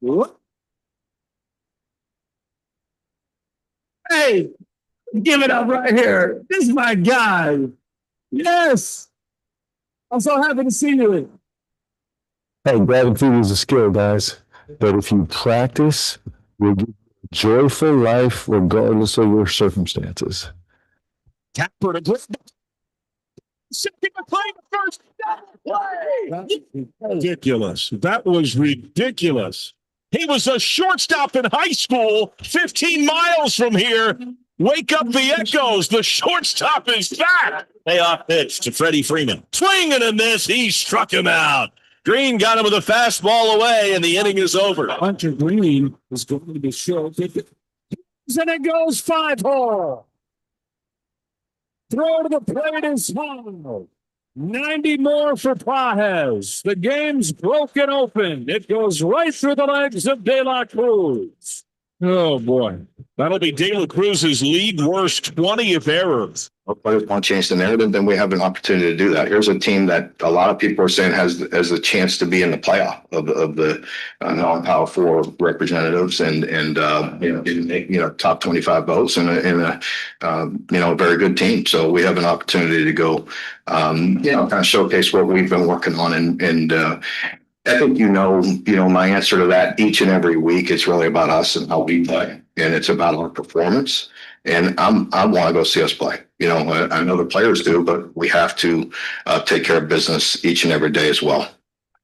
What? Hey, give it up right here. This is my guy. Yes. I'm so happy to see you. Hey, gratitude is a skill, guys. But if you practice, you'll get a joyful life regardless of your circumstances. Tapper to Griffin. Second to play the first play. Ridiculous. That was ridiculous. He was a shortstop in high school, 15 miles from here. Wake up the echoes. The shortstop is back. Payoff pitch to Freddie Freeman. Swinging and a miss. He struck him out. Green got him with a fastball away, and the inning is over. Hunter Green is going to be short. And it goes 5-hole. Throw to the plate is small. 90 more for Pajes. The game's broken open. It goes right through the legs of De La Cruz. Oh, boy. That'll be De La Cruz's league worst 20th error. If players want to change the narrative, then we have an opportunity to do that. Here's a team that a lot of people are saying has a chance to be in the playoff of the non-power four representatives and top 25 votes in a very good team. So we have an opportunity to go kind of showcase what we've been working on and I think my answer to that each and every week. It's really about us and how we play, and it's about our performance. And I want to go see us play. I know the players do, but we have to take care of business each and every day as well.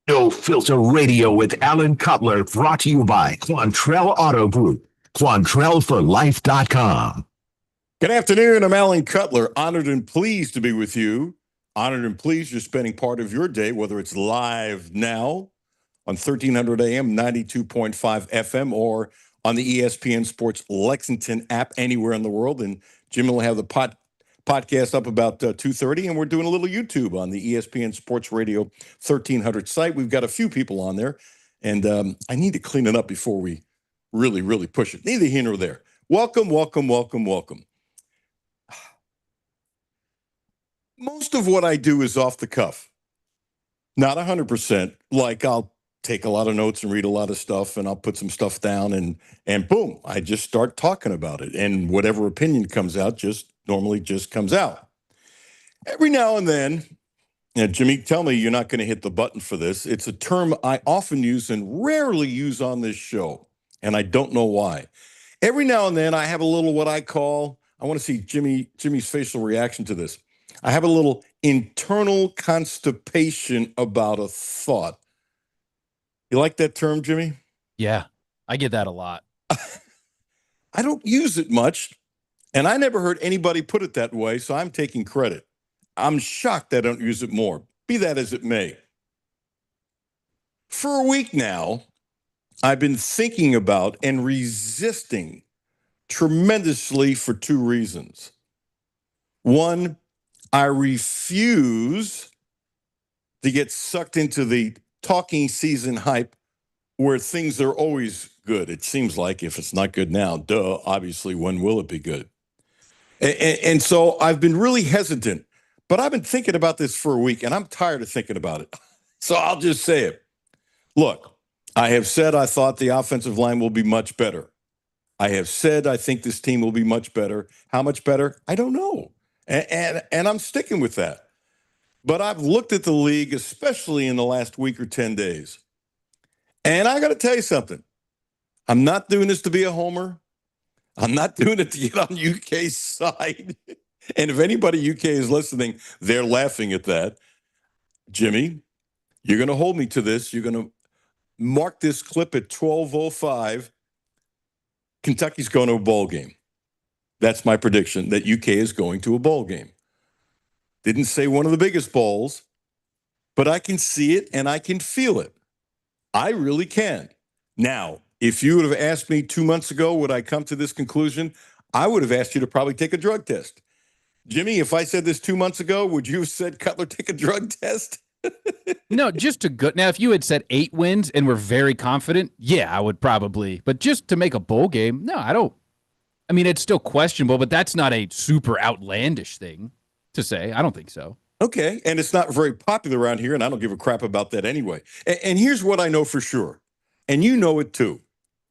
No Filter Radio with Alan Cutler, brought to you by Quantrell Auto Group. QuantrellForLife.com. Good afternoon. I'm Alan Cutler. Honored and pleased to be with you. Honored and pleased you're spending part of your day, whether it's live now on 1300 AM, 92.5 FM, or on the ESPN Sports Lexington app anywhere in the world. And Jim will have the podcast up about 2:30, and we're doing a little YouTube on the ESPN Sports Radio 1300 site. We've got a few people on there, and I need to clean it up before we really, really push it. Neither here nor there. Welcome, welcome, welcome, welcome. Most of what I do is off the cuff. Not 100%. Like I'll take a lot of notes and read a lot of stuff, and I'll put some stuff down, and boom, I just start talking about it. And whatever opinion comes out normally just comes out. Every now and then, Jimmy, tell me you're not going to hit the button for this. It's a term I often use and rarely use on this show, and I don't know why. Every now and then I have a little what I call, I want to see Jimmy's facial reaction to this. I have a little internal constipation about a thought. You like that term, Jimmy? Yeah, I get that a lot. I don't use it much, and I never heard anybody put it that way, so I'm taking credit. I'm shocked I don't use it more, be that as it may. For a week now, I've been thinking about and resisting tremendously for two reasons. One, I refuse to get sucked into the talking season hype where things are always good. It seems like if it's not good now, obviously, when will it be good? And so I've been really hesitant, but I've been thinking about this for a week, and I'm tired of thinking about it. So I'll just say it. Look, I have said I thought the offensive line will be much better. I have said I think this team will be much better. How much better? I don't know. And I'm sticking with that. But I've looked at the league, especially in the last week or 10 days. And I got to tell you something. I'm not doing this to be a homer. I'm not doing it to get on UK's side. And if anybody UK is listening, they're laughing at that. Jimmy, you're going to hold me to this. You're going to mark this clip at 12:05. Kentucky's going to a bowl game. That's my prediction, that UK is going to a bowl game. Didn't say one of the biggest bowls, but I can see it and I can feel it. I really can. Now, if you would have asked me 2 months ago, would I come to this conclusion? I would have asked you to probably take a drug test. Jimmy, if I said this 2 months ago, would you have said, Cutler, take a drug test? No, just to go. Now, if you had said 8 wins and were very confident, yeah, I would probably. But just to make a bowl game, no, I don't. I mean, it's still questionable, but that's not a super outlandish thing to say. I don't think so. Okay, and it's not very popular around here, and I don't give a crap about that anyway. And here's what I know for sure. and you know it too,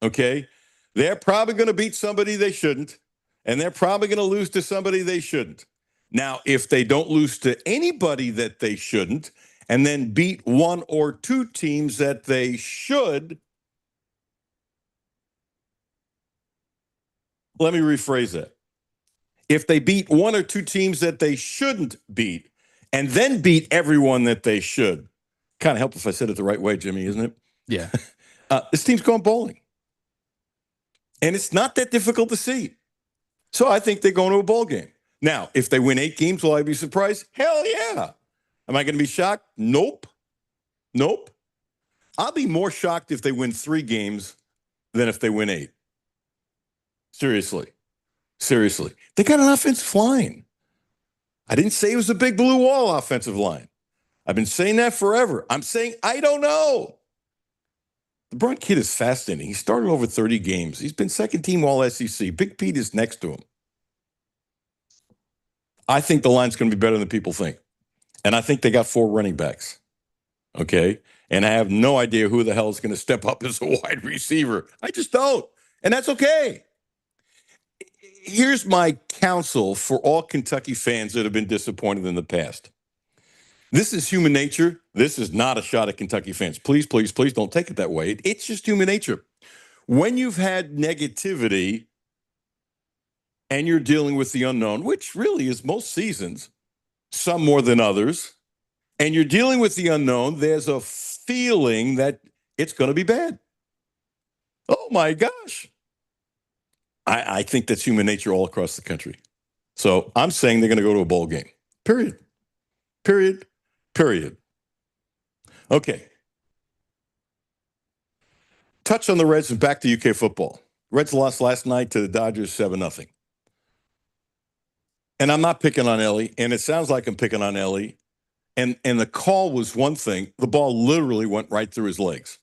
okay? They're probably going to beat somebody they shouldn't, and they're probably going to lose to somebody they shouldn't. Now, if they don't lose to anybody that they shouldn't, and then beat one or two teams that they should, let me rephrase that. If they beat one or two teams that they shouldn't beat, and then beat everyone that they should, kind of help if I said it the right way, Jimmy, isn't it? Yeah. This team's going bowling. And it's not that difficult to see. So I think they're going to a bowl game. Now, if they win 8 games, will I be surprised? Hell yeah. Am I going to be shocked? Nope. Nope. I'll be more shocked if they win 3 games than if they win 8. Seriously. They got an offensive line. I didn't say it was a big blue wall offensive line. I've been saying that forever. I'm saying I don't know. The Brunt kid is fascinating. He started over 30 games. He's been second team all SEC. Big Pete is next to him. I think the line's going to be better than people think. And I think they got 4 running backs. Okay? And I have no idea who the hell is going to step up as a wide receiver. I just don't. And that's okay. Here's my counsel for all Kentucky fans that have been disappointed in the past. This is human nature. This is not a shot at Kentucky fans. Please, please, please don't take it that way. It's just human nature. When you've had negativity and you're dealing with the unknown, which really is most seasons, some more than others, and you're dealing with the unknown, there's a feeling that it's going to be bad. Oh, my gosh. I think that's human nature all across the country. So I'm saying they're going to go to a bowl game. Period. Okay. Touch on the Reds and back to UK football. Reds lost last night to the Dodgers 7-0. And I'm not picking on Ellie, and it sounds like I'm picking on Ellie. And the call was one thing. The ball literally went right through his legs.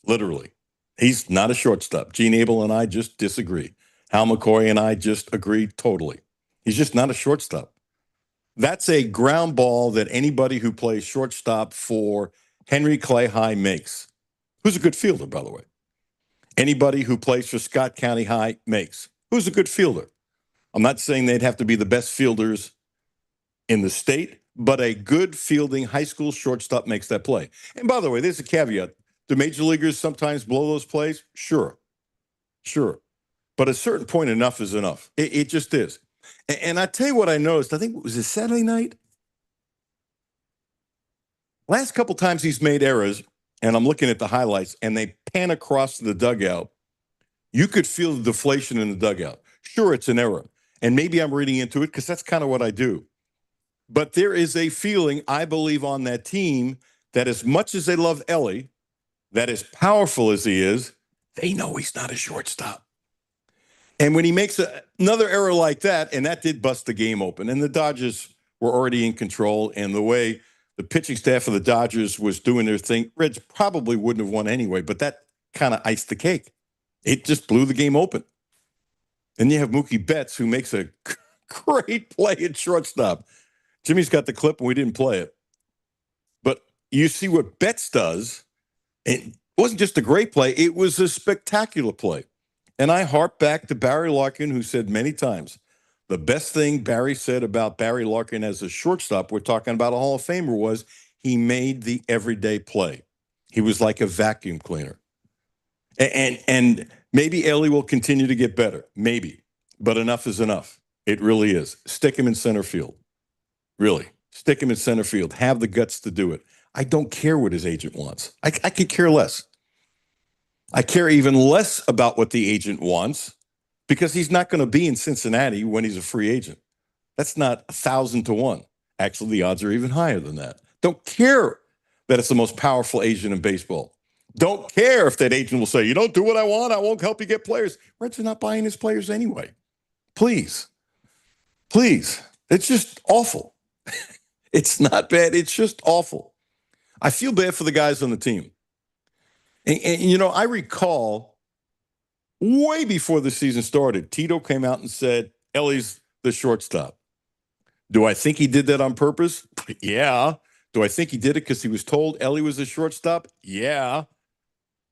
Literally. He's not a shortstop. Gene Abel and I just disagree. Hal McCoy and I just agree totally. He's just not a shortstop. That's a ground ball that anybody who plays shortstop for Henry Clay High makes. Who's a good fielder, by the way? Anybody who plays for Scott County High makes. Who's a good fielder? I'm not saying they'd have to be the best fielders in the state, but a good fielding high school shortstop makes that play. And by the way, there's a caveat. Do major leaguers sometimes blow those plays? Sure. But at a certain point, enough is enough. It just is. And I tell you what I noticed. I think it was a Saturday night. Last couple times he's made errors, and I'm looking at the highlights, and they pan across the dugout. You could feel the deflation in the dugout. Sure, it's an error. And maybe I'm reading into it because that's kind of what I do. But there is a feeling, I believe, on that team that as much as they love Ellie, that as powerful as he is, they know he's not a shortstop. And when he makes another error like that, and that did bust the game open, and the Dodgers were already in control, and the way the pitching staff of the Dodgers was doing their thing, Reds probably wouldn't have won anyway, but that kind of iced the cake. It just blew the game open. Then you have Mookie Betts, who makes a great play at shortstop. Jimmy's got the clip, and we didn't play it. But you see what Betts does. It wasn't just a great play. It was a spectacular play. And I harp back to Barry Larkin, who said many times, the best thing Barry said about Barry Larkin as a shortstop, we're talking about a Hall of Famer, was he made the everyday play. He was like a vacuum cleaner. And maybe Ellie will continue to get better. Maybe. But enough is enough. It really is. Stick him in center field. Really. Stick him in center field. Have the guts to do it. I don't care what his agent wants. I could care less. I care even less about what the agent wants because he's not going to be in Cincinnati when he's a free agent. That's not 1,000 to 1. Actually, the odds are even higher than that. Don't care that it's the most powerful agent in baseball. Don't care if that agent will say, you don't do what I want, I won't help you get players. Reds are not buying his players anyway. Please. It's just awful. It's not bad. It's just awful. I feel bad for the guys on the team. And you know, I recall way before the season started, Tito came out and said, Ellie's the shortstop. Do I think he did that on purpose? Yeah. Do I think he did it because he was told Ellie was the shortstop? Yeah.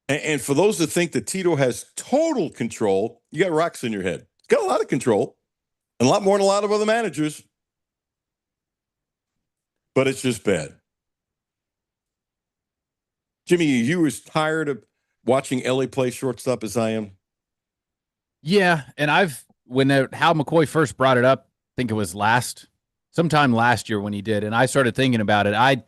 And for those that think that Tito has total control, you got rocks in your head. He's got a lot of control, and a lot more than a lot of other managers. But it's just bad. Jimmy, you as tired of watching LA play shortstop as I am? Yeah, and when Hal McCoy first brought it up, I think it was sometime last year when he did, and I started thinking about it. I'd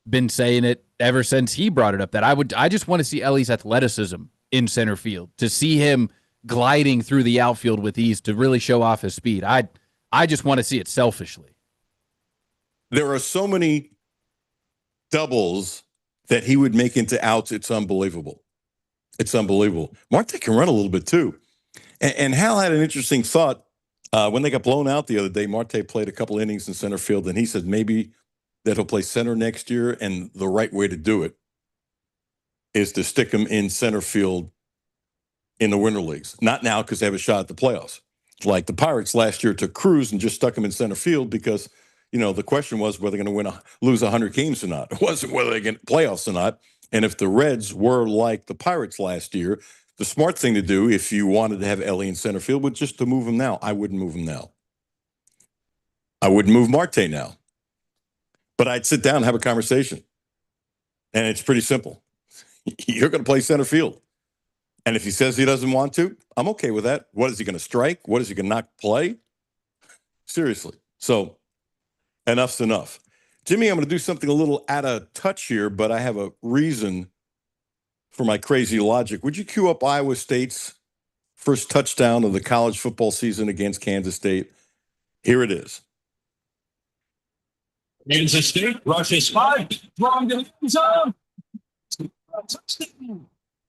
been saying it ever since he brought it up that I just want to see Ellie's athleticism in center field, to see him gliding through the outfield with ease, to really show off his speed. I just want to see it selfishly. There are so many doubles that he would make into outs. It's unbelievable. It's unbelievable. Marte can run a little bit too. And Hal had an interesting thought. When they got blown out the other day, Marte played a couple innings in center field, and he said maybe that he'll play center next year, and the right way to do it is to stick him in center field in the winter leagues. Not now, because they have a shot at the playoffs. Like the Pirates last year took Cruz and just stuck him in center field because, the question was whether they're going to lose 100 games or not. It wasn't whether they get playoffs or not. And if the Reds were like the Pirates last year, the smart thing to do if you wanted to have Ellie in center field would just to move him now. I wouldn't move him now. I wouldn't move Marte now. But I'd sit down and have a conversation. And it's pretty simple. You're going to play center field. And if he says he doesn't want to, I'm okay with that. What is he going to strike? What is he going to not play? Seriously. So enough's enough. Jimmy, I'm going to do something a little out of touch here, but I have a reason for my crazy logic. Would you cue up Iowa State's first touchdown of the college football season against Kansas State? Here it is. Kansas State rushes 5, drawing to the end zone.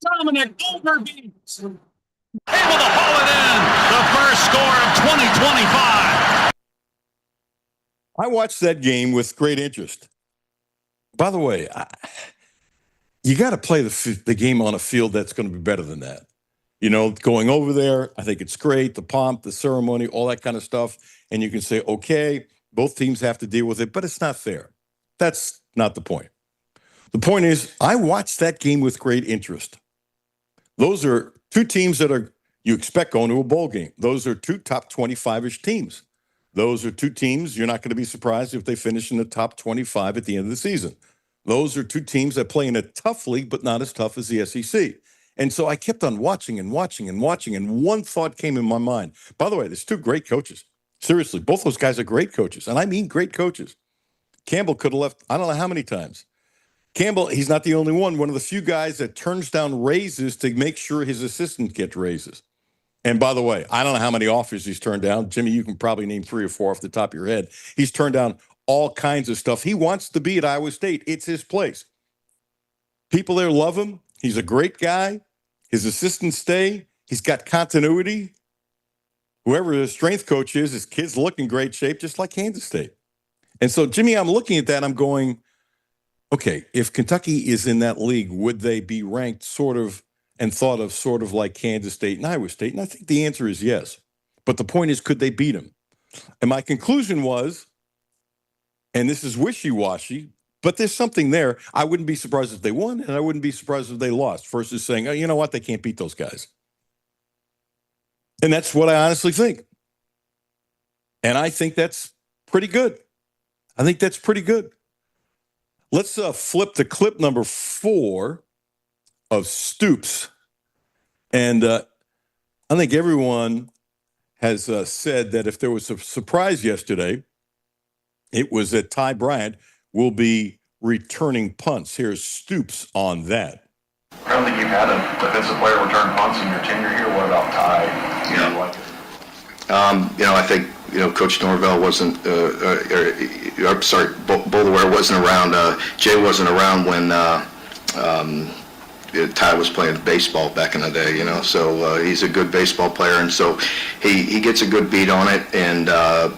Dominic Overbeats. Able to haul it in. The first score of 2025. I watched that game with great interest. By the way, you got to play the game on a field that's going to be better than that. Going over there, I think it's great. The pomp, the ceremony, all that kind of stuff. And you can say, okay, both teams have to deal with it, but it's not fair. That's not the point. The point is, I watched that game with great interest. Those are two teams that you expect going to a bowl game. Those are two top 25-ish teams. Those are two teams you're not going to be surprised if they finish in the top 25 at the end of the season. Those are two teams that play in a tough league, but not as tough as the SEC. And so I kept on watching, and one thought came in my mind. By the way, there's two great coaches. Seriously, both those guys are great coaches, and I mean great coaches. Campbell could have left, I don't know how many times. Campbell, he's not the only one of the few guys that turns down raises to make sure his assistant gets raises. And by the way, I don't know how many offers he's turned down. Jimmy, you can probably name 3 or 4 off the top of your head. He's turned down all kinds of stuff. He wants to be at Iowa State. It's his place. People there love him. He's a great guy. His assistants stay. He's got continuity. Whoever his strength coach is, his kids look in great shape, just like Kansas State. And so, Jimmy, I'm looking at that. I'm going, okay, if Kentucky is in that league, would they be ranked sort of and thought of sort of like Kansas State and Iowa State? And I think the answer is yes. But the point is, could they beat them? And my conclusion was, and this is wishy-washy, but there's something there. I wouldn't be surprised if they won, and I wouldn't be surprised if they lost, versus saying, oh, you know what, they can't beat those guys. And that's what I honestly think. And I think that's pretty good. I think that's pretty good. Let's flip to clip number 4 of Stoops. And I think everyone has said that if there was a surprise yesterday, it was that Ty Bryant will be returning punts. Here's Stoops on that. I don't think you've had a defensive player return punts in your tenure here. What about Ty? I think, Coach Norvell wasn't, Boulware wasn't around. Jay wasn't around when Ty was playing baseball back in the day, so he's a good baseball player, and so he gets a good beat on it, and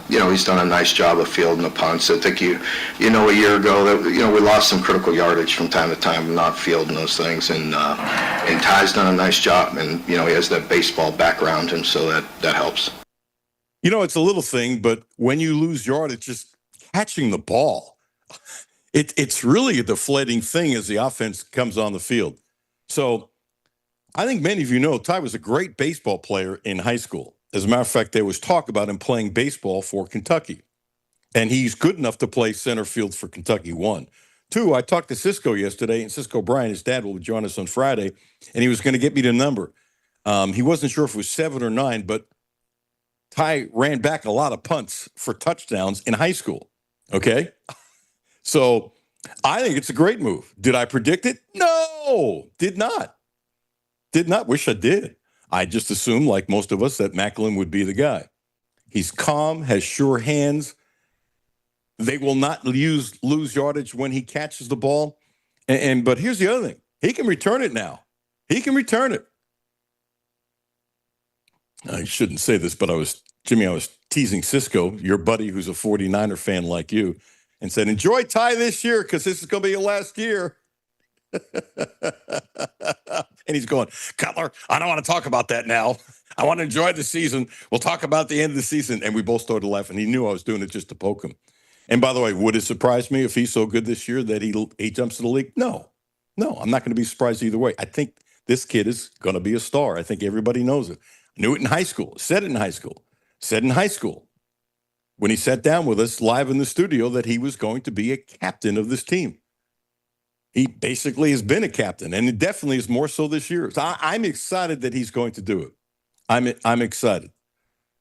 he's done a nice job of fielding the punts. I think a year ago that we lost some critical yardage from time to time, not fielding those things, and Ty's done a nice job, and he has that baseball background, and so that helps. It's a little thing, but when you lose yardage, just catching the ball, it's really a deflating thing as the offense comes on the field. So I think many of you know Ty was a great baseball player in high school. As a matter of fact, there was talk about him playing baseball for Kentucky. And he's good enough to play center field for Kentucky, 1. 2, I talked to Cisco yesterday, and Cisco Bryan, his dad, will join us on Friday, and he was going to get me the number. He wasn't sure if it was 7 or 9, but Ty ran back a lot of punts for touchdowns in high school. Okay? So I think it's a great move. Did I predict it? No, did not. Did not. Wish I did. I just assumed, like most of us, that Macklin would be the guy. He's calm, has sure hands. They will not lose yardage when he catches the ball. But here's the other thing. He can return it now. He can return it. I shouldn't say this, but I was teasing Cisco, your buddy who's a 49er fan like you, and said, enjoy Ty this year because this is going to be your last year. And he's going, Cutler, I don't want to talk about that now. I want to enjoy the season. We'll talk about the end of the season. And we both started laughing. He knew I was doing it just to poke him. And by the way, would it surprise me if he's so good this year that he jumps to the league? No, I'm not going to be surprised either way. I think this kid is going to be a star. I think everybody knows it. I knew it in high school, said in high school when he sat down with us live in the studio that he was going to be a captain of this team. He basically has been a captain, and it definitely is more so this year. So I'm excited that he's going to do it. I'm excited.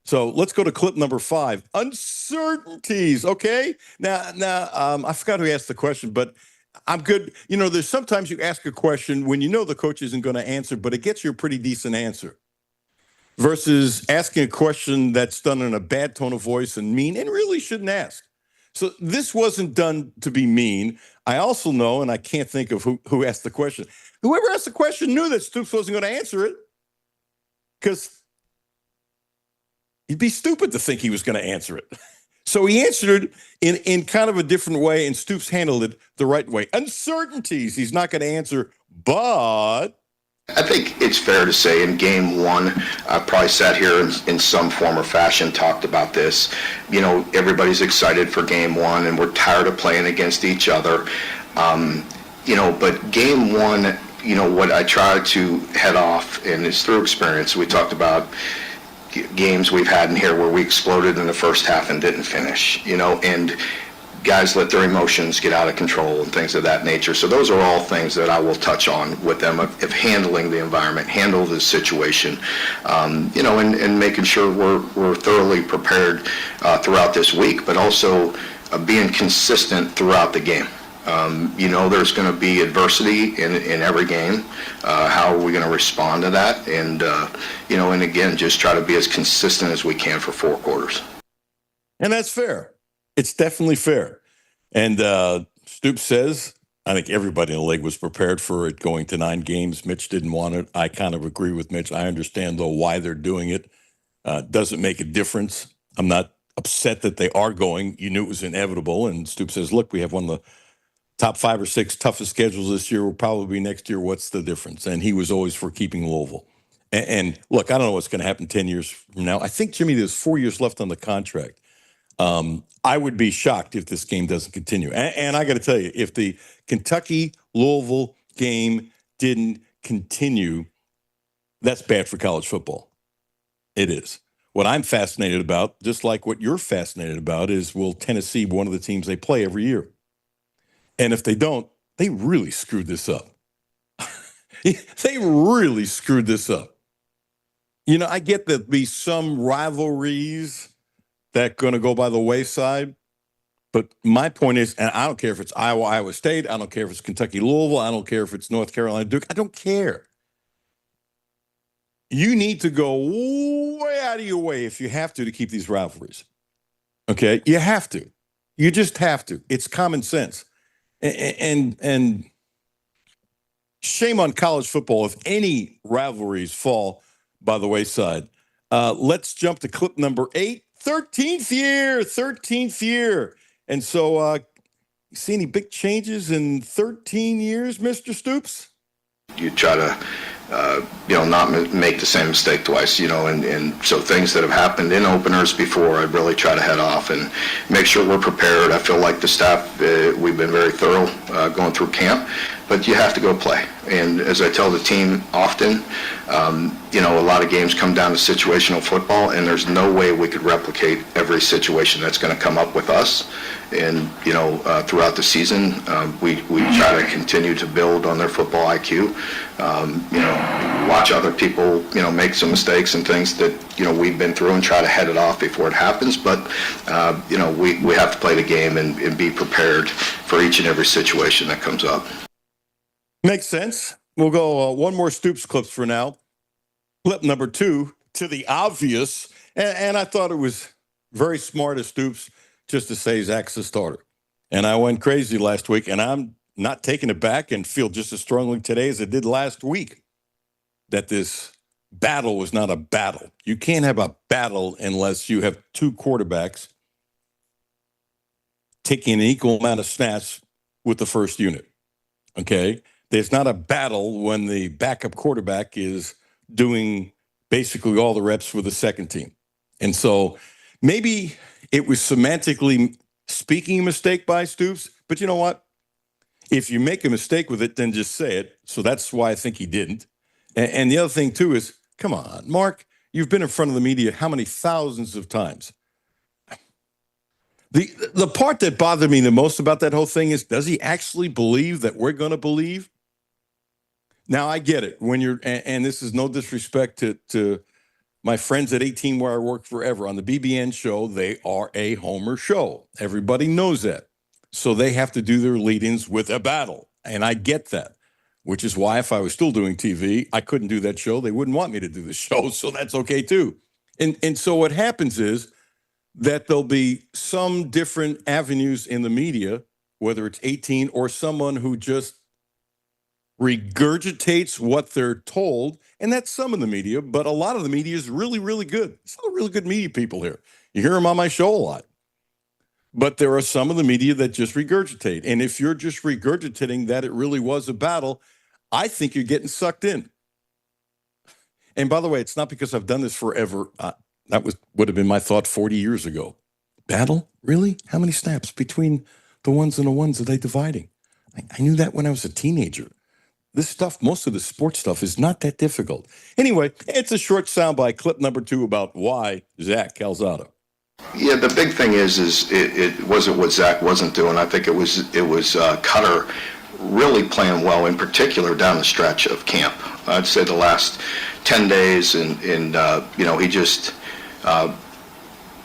So let's go to clip number 5. Uncertainties. Okay. Now, I forgot who asked the question, but I'm good. You know, there's sometimes you ask a question when you know the coach isn't going to answer, but it gets you a pretty decent answer. Versus asking a question that's done in a bad tone of voice and mean and really shouldn't ask. So this wasn't done to be mean. I also know, and I can't think of who asked the question. Whoever asked the question knew that Stoops wasn't going to answer it because he'd be stupid to think he was going to answer it. So he answered it in kind of a different way, and Stoops handled it the right way. Uncertainties, he's not going to answer, but I think it's fair to say in game 1, I probably sat here in some form or fashion, talked about this. You know, everybody's excited for game 1 and we're tired of playing against each other. You know, but game 1, you know, what I try to head off, and it's through experience. We talked about games we've had in here where we exploded in the first half and didn't finish, you know, and guys let their emotions get out of control and things of that nature. So those are all things that I will touch on with them of handling the environment, handle the situation, you know, and making sure we're thoroughly prepared throughout this week, but also being consistent throughout the game. You know, there's going to be adversity in every game. How are we going to respond to that? And, you know, and again, just try to be as consistent as we can for 4 quarters. And that's fair. It's definitely fair. And Stoops says, I think everybody in the league was prepared for it going to 9 games. Mitch didn't want it. I kind of agree with Mitch. I understand, though, why they're doing it. Doesn't make a difference. I'm not upset that they are going. You knew it was inevitable. And Stoops says, look, we have one of the top 5 or 6 toughest schedules this year. Will probably be next year. What's the difference? And he was always for keeping Louisville. And look, I don't know what's going to happen 10 years from now. I think, Jimmy, there's 4 years left on the contract. I would be shocked if this game doesn't continue. And I got to tell you, if the Kentucky-Louisville game didn't continue, that's bad for college football. It is. What I'm fascinated about, just like what you're fascinated about, is will Tennessee be one of the teams they play every year? And if they don't, they really screwed this up. They really screwed this up. You know, I get that be some rivalries that going to go by the wayside. But my point is, and I don't care if it's Iowa State, I don't care if it's Kentucky, Louisville, I don't care if it's North Carolina, Duke, I don't care. You need to go way out of your way if you have to keep these rivalries. Okay? You have to. You just have to. It's common sense. And shame on college football if any rivalries fall by the wayside. Let's jump to clip number 8. 13th year. And so, you see any big changes in 13 years, Mr. Stoops? You try to, you know, not make the same mistake twice, you know, and so things that have happened in openers before, I really try to head off and make sure we're prepared. I feel like the staff, we've been very thorough going through camp. but you have to go play. And as I tell the team often, a lot of games come down to situational football, and there's no way we could replicate every situation that's going to come up with us. And, throughout the season, we try to continue to build on their football IQ, watch other people, make some mistakes and things that, we've been through and try to head it off before it happens. But, we have to play the game and be prepared for each and every situation that comes up. Makes sense. We'll go one more Stoops clips for now. Clip number 2, to the obvious. And I thought it was very smart of Stoops just to say Zach's the starter. And I went crazy last week, and I'm not taking it back and feel just as strongly today as I did last week that this battle was not a battle. You can't have a battle unless you have two quarterbacks taking an equal amount of snaps with the first unit. Okay? There's not a battle when the backup quarterback is doing basically all the reps with the second team. And so maybe it was semantically speaking a mistake by Stoops, but you know what? If you make a mistake with it, then just say it. So that's why I think he didn't. And the other thing, too, is, come on, Mark, you've been in front of the media how many thousands of times? The part that bothered me the most about that whole thing is, does he actually believe that we're going to believe? Now, I get it. When you're, and this is no disrespect to my friends at 18 where I worked forever. On the BBN show, they are a homer show. Everybody knows that. So they have to do their lead-ins with a battle. And I get that, which is why if I was still doing TV, I couldn't do that show. They wouldn't want me to do the show, so that's okay too. And so what happens is that there'll be some different avenues in the media, whether it's 18 or someone who just regurgitates what they're told, and that's some of the media, but a lot of the media is really, really good. There's a lot of really good media people here. You hear them on my show a lot. But there are some of the media that just regurgitate. And if you're just regurgitating that it really was a battle, I think you're getting sucked in. And by the way, it's not because I've done this forever. That would have been my thought 40 years ago. Battle? Really? How many snaps between the ones and the ones are they dividing? I knew that when I was a teenager. This stuff, most of the sports stuff, is not that difficult. Anyway, it's a short soundbite, clip number 2 about why Zach Calzada. Yeah, the big thing is it wasn't what Zach wasn't doing. I think it was Cutler really playing well, in particular down the stretch of camp. I'd say the last 10 days, and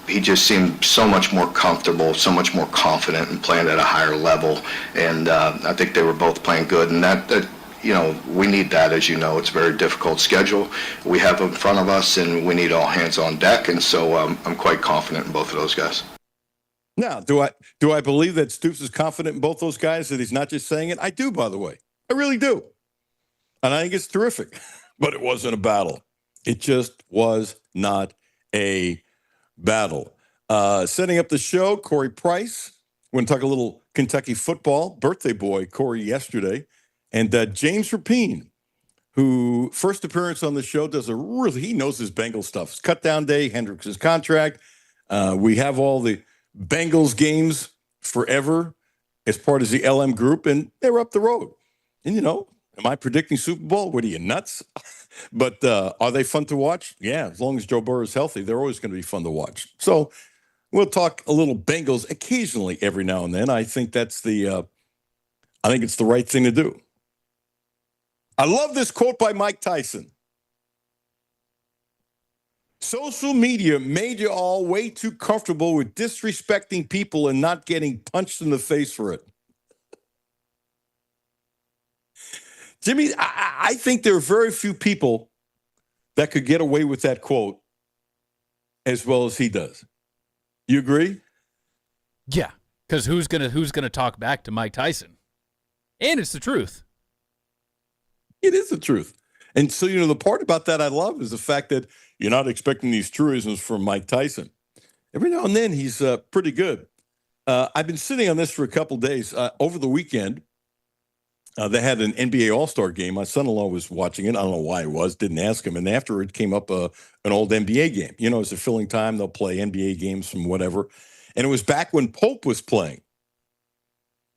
he just seemed so much more comfortable, so much more confident, and playing at a higher level. And I think they were both playing good, and that we need that. As you know, it's a very difficult schedule we have in front of us, and we need all hands on deck. And so I'm quite confident in both of those guys. Now, do I believe that Stoops is confident in both those guys, that he's not just saying it? I do, by the way. I really do. And I think it's terrific. But it wasn't a battle. It just was not a battle. Setting up the show, Corey Price. We're going to talk a little Kentucky football. Birthday boy, Corey, yesterday. And James Rapine, who first appearance on the show, he knows his Bengals stuff. It's cut down day, Hendricks' contract. We have all the Bengals games forever as part of the LM group, and they're up the road. And, am I predicting Super Bowl? What are you, nuts? But are they fun to watch? Yeah, as long as Joe Burrow is healthy, they're always going to be fun to watch. So we'll talk a little Bengals occasionally every now and then. I think it's the right thing to do. I love this quote by Mike Tyson. Social media made you all way too comfortable with disrespecting people and not getting punched in the face for it. Jimmy, I think there are very few people that could get away with that quote as well as he does. You agree? Yeah, because who's gonna talk back to Mike Tyson? And it's the truth. It is the truth. And so, the part about that I love is the fact that you're not expecting these truisms from Mike Tyson. Every now and then, he's pretty good. I've been sitting on this for a couple days. Over the weekend, they had an NBA All-Star game. My son-in-law was watching it. I don't know why he was, didn't ask him. And after it came up an old NBA game. It's a filling time. They'll play NBA games from whatever. And it was back when Pope was playing.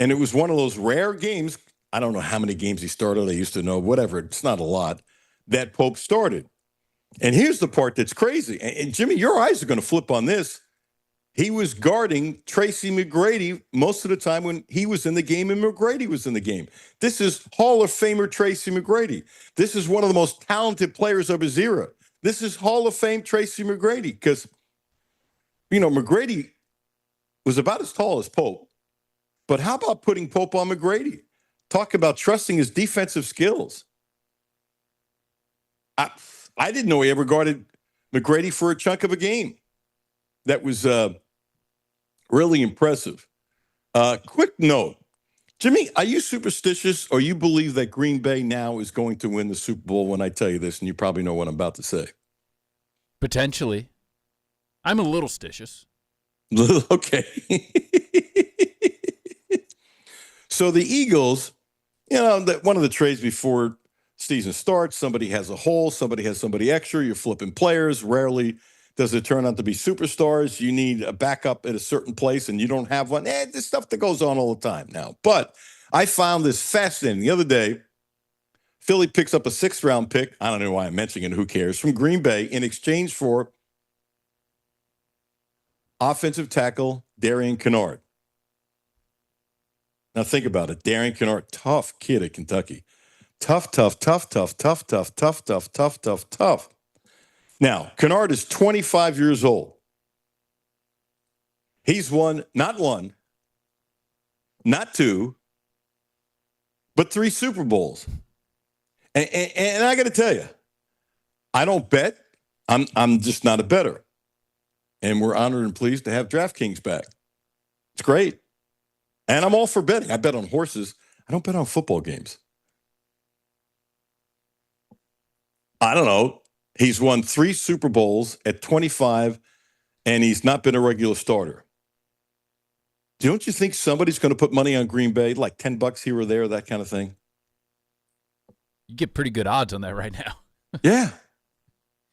And it was one of those rare games. I don't know how many games he started. I used to know, whatever. It's not a lot that Pope started. And here's the part that's crazy. And Jimmy, your eyes are going to flip on this. He was guarding Tracy McGrady most of the time when he was in the game and McGrady was in the game. This is Hall of Famer Tracy McGrady. This is one of the most talented players of his era. This is Hall of Fame Tracy McGrady because, McGrady was about as tall as Pope. But how about putting Pope on McGrady? Talk about trusting his defensive skills. I didn't know he ever guarded McGrady for a chunk of a game. That was really impressive. Quick note. Jimmy, are you superstitious or you believe that Green Bay now is going to win the Super Bowl when I tell you this, and you probably know what I'm about to say? Potentially. I'm a little stitious. Okay. So the Eagles, one of the trades before season starts, somebody has a hole, somebody has somebody extra, you're flipping players. Rarely does it turn out to be superstars. You need a backup at a certain place and you don't have one. This stuff that goes on all the time now. But I found this fascinating. The other day, Philly picks up a 6th-round pick. I don't know why I'm mentioning it. Who cares? From Green Bay in exchange for offensive tackle Darian Kennard. Now think about it. Darian Kennard, tough kid at Kentucky. Tough. Now, Kennard is 25 years old. He's won not one, not two, but 3 Super Bowls. And I got to tell you, I don't bet. I'm just not a bettor. And we're honored and pleased to have DraftKings back. It's great. And I'm all for betting. I bet on horses. I don't bet on football games. I don't know. He's won 3 Super Bowls at 25, and he's not been a regular starter. Don't you think somebody's going to put money on Green Bay, like $10 here or there, that kind of thing? You get pretty good odds on that right now. Yeah.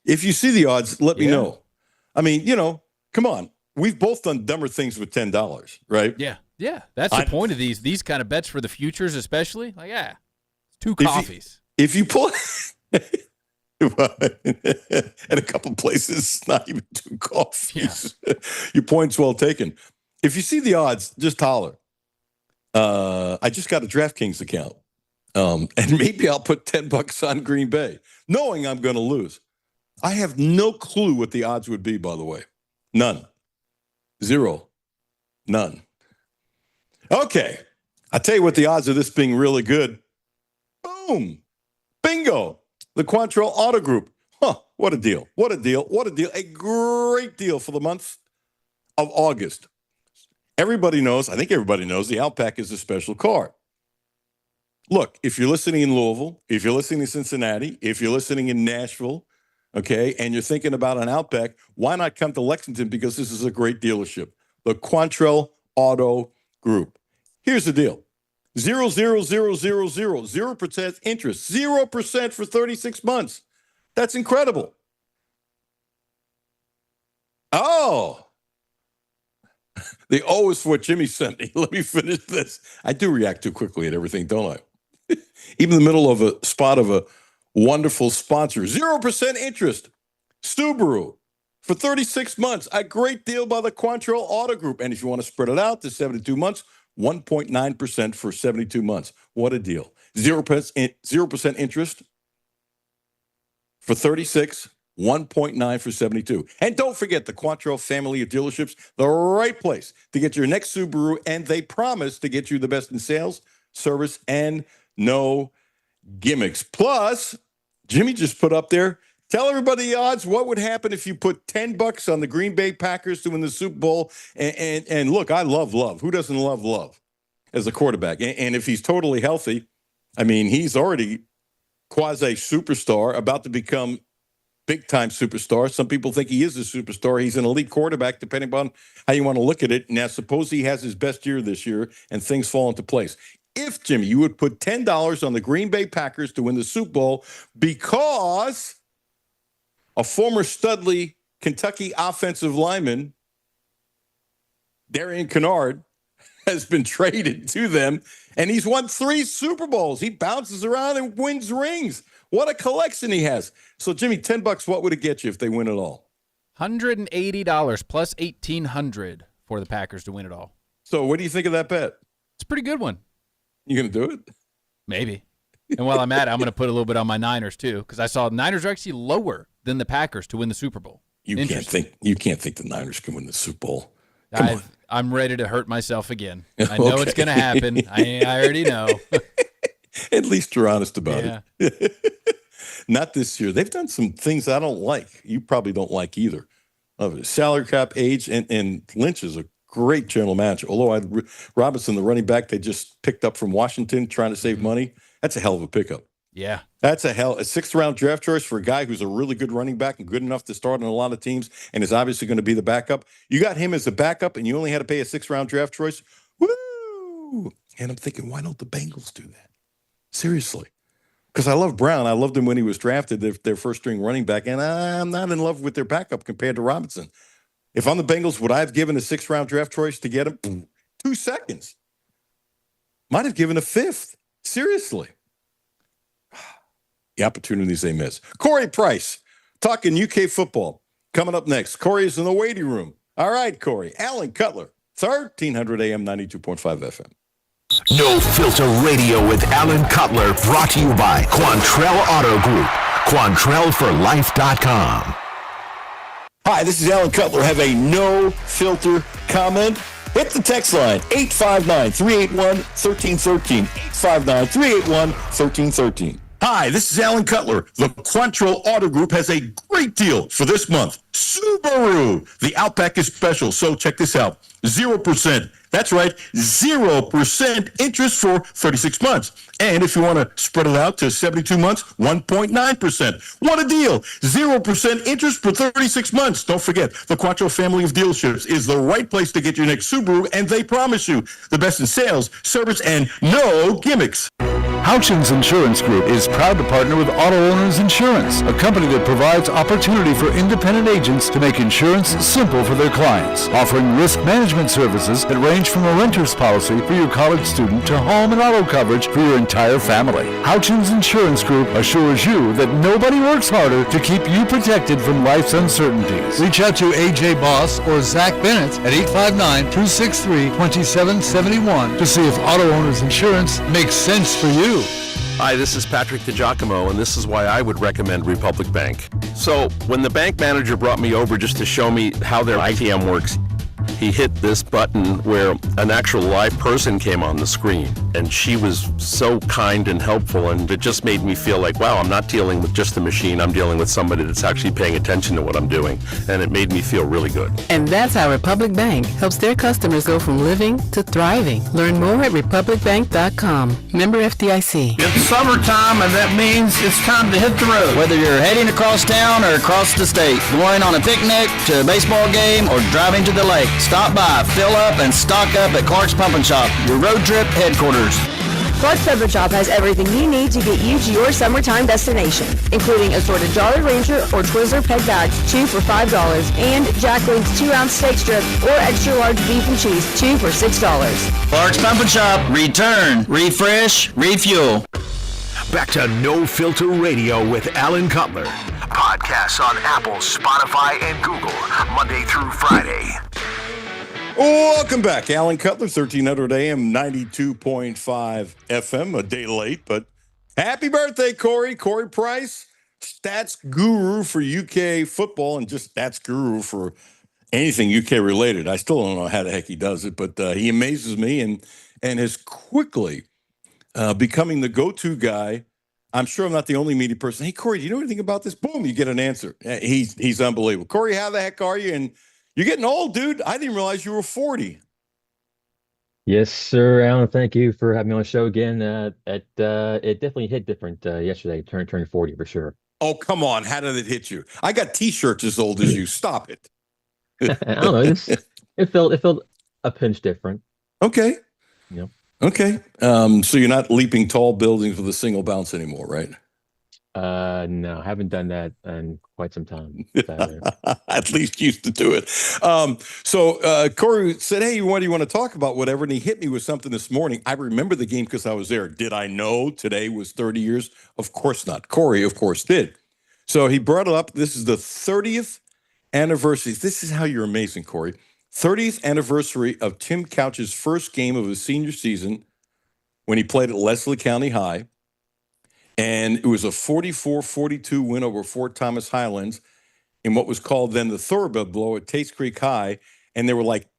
If you see the odds, let me know. I mean, come on. We've both done dumber things with $10, right? Yeah. Yeah. That's the point of these kind of bets for the futures, especially. Like, it's 2 coffees. If you pull at a couple places, not even 2 coffees. Yeah. Your point's well taken. If you see the odds, just holler. I just got a DraftKings account. And maybe I'll put $10 on Green Bay, knowing I'm going to lose. I have no clue what the odds would be, by the way. None. 0. None. Okay. I'll tell you what the odds of this being really good. Boom. Bingo. The Quantrell Auto Group. What a deal. What a deal. What a deal. A great deal for the month of August. Everybody knows, I think everybody knows, the Outback is a special car. Look, if you're listening in Louisville, if you're listening in Cincinnati, if you're listening in Nashville, okay, and you're thinking about an Outback, why not come to Lexington? Because this is a great dealership. The Quantrell Auto Group. Here's the deal. 0% interest, 0% for 36 months. That's incredible. Oh, the O is for what Jimmy sent me. Let me finish this. I do react too quickly at everything, don't I? Even in the middle of a spot of a wonderful sponsor. 0% interest. Subaru for 36 months. A great deal by the Quantrell Auto Group. And if you want to spread it out to 72 months, 1.9% for 72 months. What a deal. 0% interest for 36, 1.9 for 72. And don't forget the Quantrell family of dealerships, the right place to get your next Subaru, and they promise to get you the best in sales, service, and no gimmicks. Plus, Jimmy just put up there, tell everybody the odds. What would happen if you put $10 on the Green Bay Packers to win the Super Bowl? And look, I love Love. Who doesn't love Love as a quarterback? And if he's totally healthy, I mean, he's already quasi-superstar, about to become big-time superstar. Some people think he is a superstar. He's an elite quarterback, depending on how you want to look at it. Now, suppose he has his best year this year and things fall into place. If, Jimmy, you would put $10 on the Green Bay Packers to win the Super Bowl because a former Studley Kentucky offensive lineman, Darian Kennard, has been traded to them, and he's won 3 Super Bowls. He bounces around and wins rings. What a collection he has. So, Jimmy, $10, what would it get you if they win it all? $180 plus $1,800 for the Packers to win it all. So what do you think of that bet? It's a pretty good one. You going to do it? Maybe. And while I'm at it, I'm going to put a little bit on my Niners too, because I saw Niners are actually lower than the Packers to win the Super Bowl. You can't think the Niners can win the Super Bowl. I'm ready to hurt myself again. I know it's going to happen. I already know. At least you're honest about it. Not this year. They've done some things I don't like. You probably don't like either. Salary cap, age, and Lynch is a great general manager. Although Robinson, the running back they just picked up from Washington, trying to save money, that's a hell of a pickup. Yeah. That's a 6th-round draft choice for a guy who's a really good running back and good enough to start on a lot of teams and is obviously going to be the backup. You got him as a backup, and you only had to pay a 6th-round draft choice. Woo! And I'm thinking, why don't the Bengals do that? Seriously. Because I love Brown. I loved him when he was drafted, their first-string running back, and I'm not in love with their backup compared to Robinson. If I'm the Bengals, would I have given a 6th-round draft choice to get him? 2 seconds. Might have given a 5th. Seriously. The opportunities they miss. Corey Price, talking UK football. Coming up next. Corey is in the waiting room. All right, Corey. Alan Cutler, 1300 AM, 92.5 FM. No Filter Radio with Alan Cutler, brought to you by Quantrell Auto Group. QuantrellForLife.com. Hi, this is Alan Cutler. Have a no filter comment? Hit the text line, 859-381-1313. 859-381-1313. Hi, this is Alan Cutler. The Quantrell Auto Group has a great deal for this month. Subaru. The Outback is special, so check this out. 0%. That's right, 0% interest for 36 months. And if you want to spread it out to 72 months, 1.9%. What a deal. 0% interest for 36 months. Don't forget, the Quattro family of dealerships is the right place to get your next Subaru, and they promise you the best in sales, service, and no gimmicks. Houchins Insurance Group is proud to partner with Auto Owners Insurance, a company that provides opportunity for independent agents to make insurance simple for their clients, offering risk management services that range from a renter's policy for your college student to home and auto coverage for your entire family. Houchins Insurance Group assures you that nobody works harder to keep you protected from life's uncertainties. Reach out to AJ Boss or Zach Bennett at 859-263-2771 to see if Auto Owners Insurance makes sense for you. Hi, this is Patrick DiGiacomo, and this is why I would recommend Republic Bank. So, when the bank manager brought me over just to show me how their ITM works, he hit this button where an actual live person came on the screen, and she was so kind and helpful, and it just made me feel like, wow, I'm not dealing with just a machine, I'm dealing with somebody that's actually paying attention to what I'm doing, and it made me feel really good. And that's how Republic Bank helps their customers go from living to thriving. Learn more at republicbank.com. Member FDIC. It's summertime, and that means it's time to hit the road. Whether you're heading across town or across the state, going on a picnic, to a baseball game, or driving to the lake, stop by, fill up, and stock up at Clark's Pump and Shop, your road trip headquarters. Clark's Pump and Shop has everything you need to get you to your summertime destination, including assorted Jolly Rancher or Twizzler peg bags, 2 for $5, and Jack Link's 2-ounce steak strip or extra large beef and cheese, 2 for $6. Clark's Pump and Shop, return, refresh, refuel. Back to No Filter Radio with Alan Cutler. Podcasts on Apple, Spotify, and Google, Monday through Friday. Welcome back. Alan Cutler, 1300 AM, 92.5 FM. A day late, but happy birthday, Corey. Corey Price, stats guru for UK football and just stats guru for anything UK related. I still don't know how the heck he does it, but he amazes me and is quickly becoming the go-to guy. I'm sure I'm not the only media person. Hey, Corey, do you know anything about this? Boom, you get an answer. He's unbelievable. Corey, how the heck are you? And you're getting old, dude. I didn't realize you were 40. Yes, sir, Alan. Thank you for having me on the show again. It definitely hit different yesterday. Turned 40 for sure. Oh, come on. How did it hit you? I got T-shirts as old as you. Stop it. I don't know. It felt a pinch different. Okay. Yep. Okay. So you're not leaping tall buildings with a single bounce anymore, right? No, I haven't done that in quite some time. Sadly. At least used to do it. So Corey said, "Hey, what do you want to talk about? Whatever." And he hit me with something this morning. I remember the game because I was there. Did I know today was 30 years? Of course not. Corey, of course, did. So he brought it up. This is the 30th anniversary. This is how you're amazing, Corey. 30th anniversary of Tim Couch's first game of his senior season when he played at Leslie County High. And it was a 44-42 win over Fort Thomas Highlands in what was called then the Thoroughbred Blow at Tates Creek High. And they were like,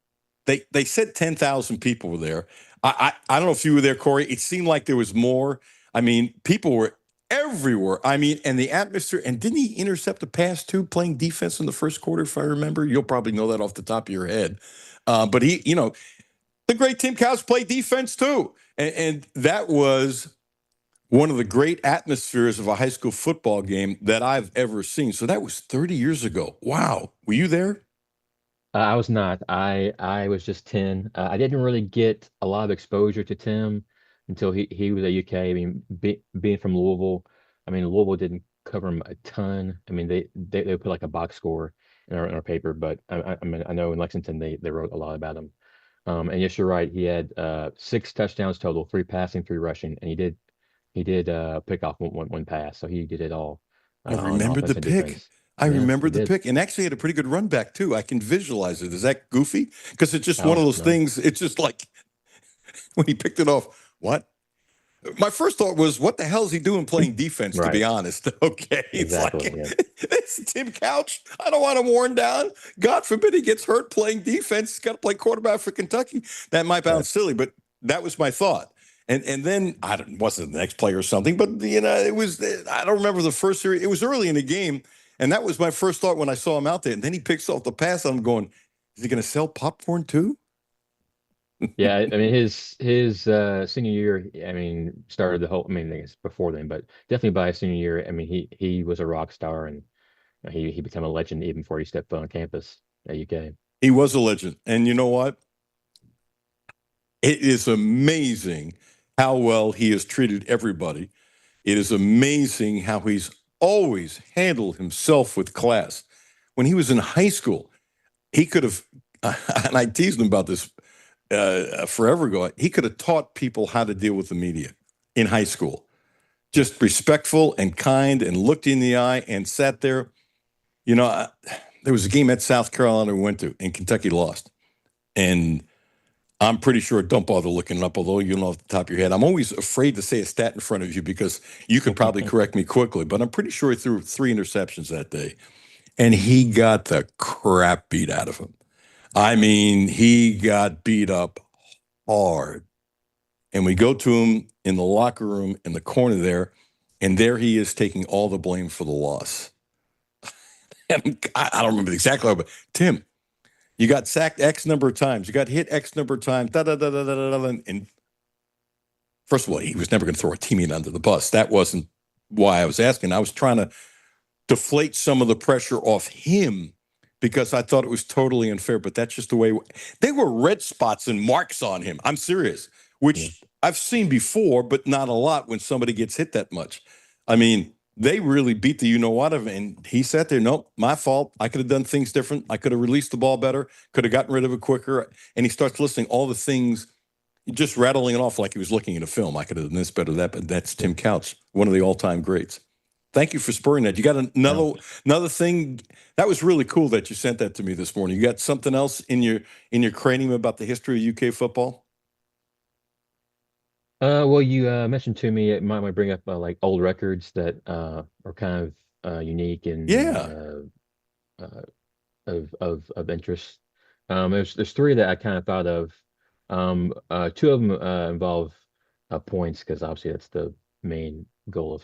they said 10,000 people were there. I don't know if you were there, Corey. It seemed like there was more. I mean, people were everywhere. I mean, and the atmosphere. And didn't he intercept a pass too, playing defense in the first quarter, if I remember? You'll probably know that off the top of your head. But he, the great Tim Couch played defense too. And that was one of the great atmospheres of a high school football game that I've ever seen. So that was 30 years ago. Wow. Were you there? I was not. I was just 10. I didn't really get a lot of exposure to Tim until he was at UK. I mean, being from Louisville, I mean, Louisville didn't cover him a ton. I mean, they put like a box score in our paper, but I mean, I know in Lexington they wrote a lot about him. And yes, you're right. He had 6 touchdowns total, 3 passing, 3 rushing, and he did pick off one pass, so he did it all I on remember offense the and pick. defense. I Yeah, remember he the did. pick, and actually had a pretty good run back too. I can visualize it. Is that goofy? Because it's just one of No, those no. things. It's just like when he picked it off. What? My first thought was, what the hell is he doing playing defense? To be Right. honest, okay, it's Exactly. like Yeah. it's Tim Couch. I don't want him worn down. God forbid he gets hurt playing defense. He's got to play quarterback for Kentucky. That might sound Right. silly, but that was my thought. And then I don't wasn't the next play or something, but it was. I don't remember the first series. It was early in the game, and that was my first thought when I saw him out there. And then he picks off the pass. I'm going, is he going to sell popcorn too? Yeah, I mean his senior year, I mean, started the whole. I mean, I guess before then, but definitely by his senior year, I mean, he was a rock star, and he became a legend even before he stepped on campus at UK. He was a legend, and you know what? It is amazing how well he has treated everybody. It is amazing how he's always handled himself with class. When he was in high school, he could have, and I teased him about this forever ago, he could have taught people how to deal with the media in high school. Just respectful and kind and looked in the eye and sat there. There was a game at South Carolina we went to, and Kentucky lost. And I'm pretty sure, don't bother looking it up, although you know off the top of your head. I'm always afraid to say a stat in front of you because you could probably correct me quickly, but I'm pretty sure he threw 3 interceptions that day. And he got the crap beat out of him. I mean, he got beat up hard. And we go to him in the locker room in the corner there, and there he is taking all the blame for the loss. And I don't remember exactly, but Tim, you got sacked X number of times. You got hit X number of times. And first of all, he was never going to throw a teammate under the bus. That wasn't why I was asking. I was trying to deflate some of the pressure off him because I thought it was totally unfair. But that's just the way they were red spots and marks on him. I'm serious, which I've seen before, but not a lot when somebody gets hit that much. I mean, they really beat the you-know-what of him, and he sat there, nope, my fault. I could have done things different. I could have released the ball better, could have gotten rid of it quicker. And he starts listing all the things, just rattling it off like he was looking at a film. I could have done this better, that, but that's Tim Couch, one of the all-time greats. Thank you for spurring that. You got another thing? That was really cool that you sent that to me this morning. You got something else in your cranium about the history of UK football? Well, you mentioned to me it might bring up like old records that are kind of unique and uh, of interest. There's 3 that I kind of thought of. 2 of them involve points because obviously that's the main goal of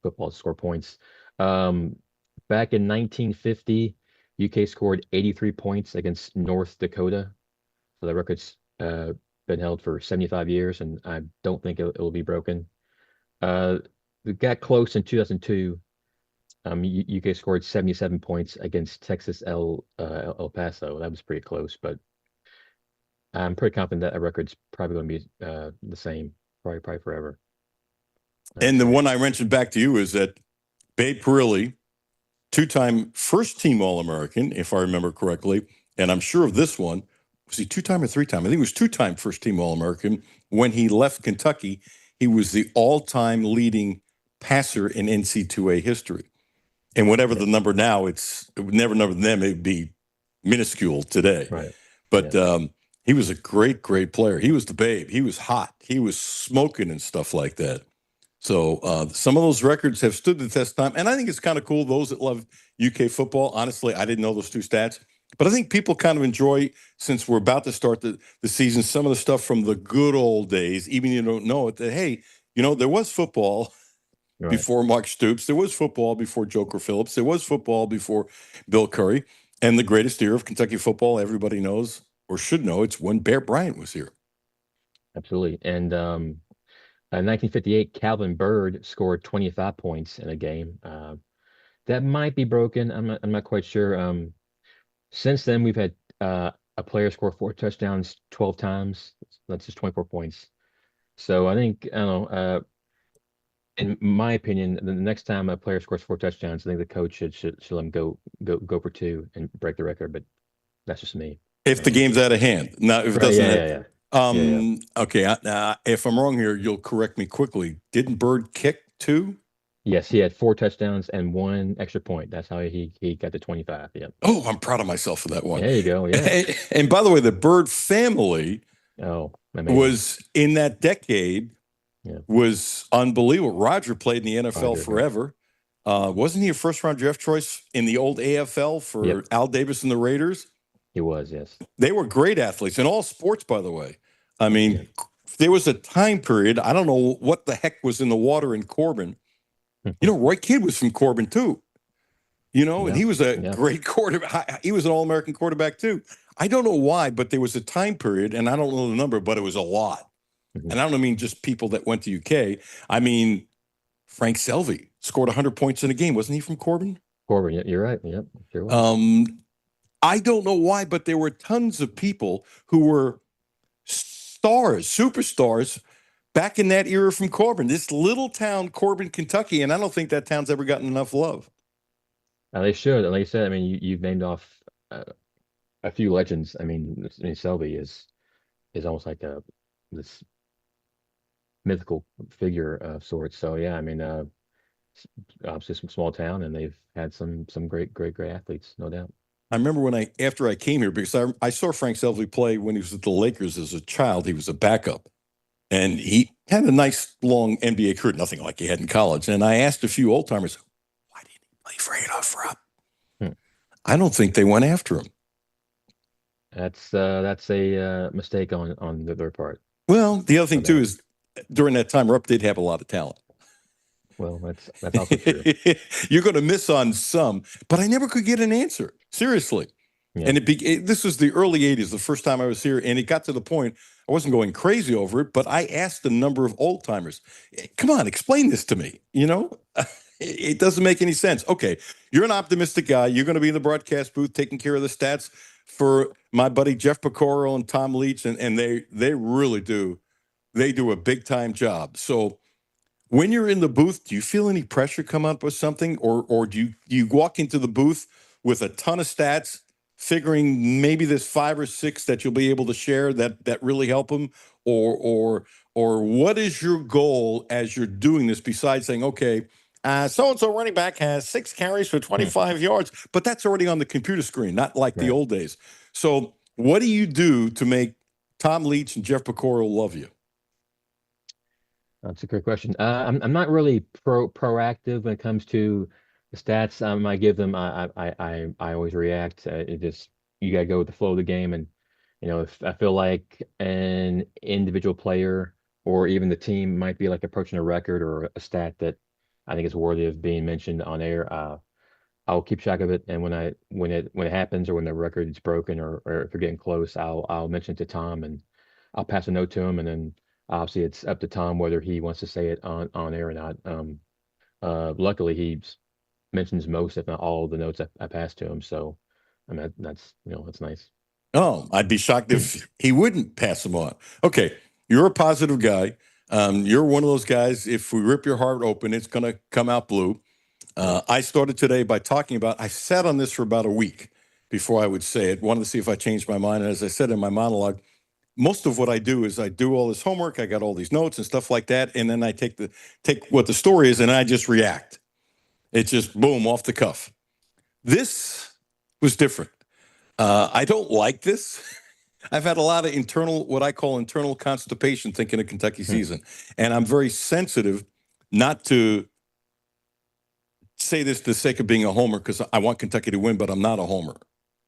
football, to score points. Back in 1950, UK scored 83 points against North Dakota. So the record's been held for 75 years, and I don't think it'll be broken. We got close in 2002. UK scored 77 points against Texas El Paso. That was pretty close, but I'm pretty confident that record's probably going to be the same, probably forever. And the one I mentioned back to you is that Babe Parilli, two-time first-team All-American, if I remember correctly, and I'm sure of this one. Was he two-time or three-time? I think he was two-time first-team All-American. When he left Kentucky, he was the all-time leading passer in NC2A history. And whatever the number now, it would never number them, it'd be minuscule today. Right. But he was a great, great player. He was the Babe. He was hot. He was smoking and stuff like that. So some of those records have stood the test of time. And I think it's kind of cool. Those that love UK football, honestly, I didn't know those two stats. But I think people kind of enjoy, since we're about to start the season, some of the stuff from the good old days, even if you don't know it, that, hey, there was football before Mark Stoops. There was football before Joker Phillips. There was football before Bill Curry. And the greatest era of Kentucky football, everybody knows or should know, it's when Bear Bryant was here. Absolutely. And in 1958, Calvin Bird scored 25 points in a game. That might be broken. I'm not quite sure. Since then, we've had a player score 4 touchdowns 12 times. That's just 24 points. So I think, I don't know, in my opinion, the next time a player scores 4 touchdowns, I think the coach should let him go for 2 and break the record. But that's just me. If the game's out of hand. Now, if it doesn't Okay. If I'm wrong here, you'll correct me quickly. Didn't Bird kick 2? Yes, he had 4 touchdowns and 1 extra point. That's how he got to 25. Yeah. Oh, I'm proud of myself for that one. There you go. Yeah. And by the way, the Bird family was in that decade was unbelievable. Roger played in the NFL forever. Wasn't he a first-round draft choice in the old AFL for Al Davis and the Raiders? He was, yes. They were great athletes in all sports, by the way. I mean, there was a time period, I don't know what the heck was in the water in Corbin. Roy Kidd was from Corbin, too. And he was a great quarterback. He was an All-American quarterback, too. I don't know why, but there was a time period, and I don't know the number, but it was a lot. And I don't mean just people that went to UK. I mean, Frank Selvey scored 100 points in a game. Wasn't he from Corbin? Corbin, you're right. Yep, sure was. I don't know why, but there were tons of people who were stars, superstars, back in that era from Corbin. This little town, Corbin, Kentucky, and I don't think that town's ever gotten enough love. They should. Like you said, I mean, you've named off a few legends. I mean, Selvey is almost like this mythical figure of sorts. So yeah, I mean, obviously some small town, and they've had some great athletes, no doubt. I remember after I came here, because I saw Frank Selvey play when he was at the Lakers as a child. He was a backup, and he had a nice long NBA career, nothing like he had in college. And I asked a few old timers, why didn't he play for Adolph Rupp? I don't think they went after him. That's a mistake on their part. Well, the other thing too is during that time, Rupp did have a lot of talent. Well, that's also true. You're going to miss on some, but I never could get an answer. Seriously. Yeah. And this was the early 80s, the first time I was here, and it got to the point, I wasn't going crazy over it, but I asked a number of old timers, come on, explain this to me. It doesn't make any sense. Okay, you're an optimistic guy. You're going to be in the broadcast booth taking care of the stats for my buddy Jeff Pecoro and Tom Leach, and they really do. They do a big-time job. So when you're in the booth, do you feel any pressure come up with something, or do you walk into the booth with a ton of stats, figuring maybe there's 5 or 6 that you'll be able to share that really help them, or what is your goal as you're doing this besides saying, okay, so-and-so running back has 6 carries for 25 yards, but that's already on the computer screen, not like the old days. So what do you do to make Tom Leach and Jeff Pecoro love you? That's a great question. I'm not really proactive when it comes to the stats. I give them. I always react. It just, you got to go with the flow of the game, and if I feel like an individual player or even the team might be like approaching a record or a stat that I think is worthy of being mentioned on air, I'll keep track of it. And when it happens, or when the record is broken, or if they're getting close, I'll mention it to Tom, and I'll pass a note to him, and then obviously it's up to Tom whether he wants to say it on air or not. Luckily, he mentions most, if not all, of the notes I passed to him. So, I mean, that's nice. Oh, I'd be shocked if he wouldn't pass them on. Okay, you're a positive guy. You're one of those guys, if we rip your heart open, it's going to come out blue. I started today by talking about, I sat on this for about a week before I would say it, wanted to see if I changed my mind. And as I said in my monologue, most of what I do is I do all this homework. I got all these notes and stuff like that. And then I take what the story is and I just react. It's just boom, off the cuff. This was different. I don't like this. I've had a lot of what I call internal constipation thinking of Kentucky season. And I'm very sensitive not to say this for the sake of being a homer because I want Kentucky to win, but I'm not a homer.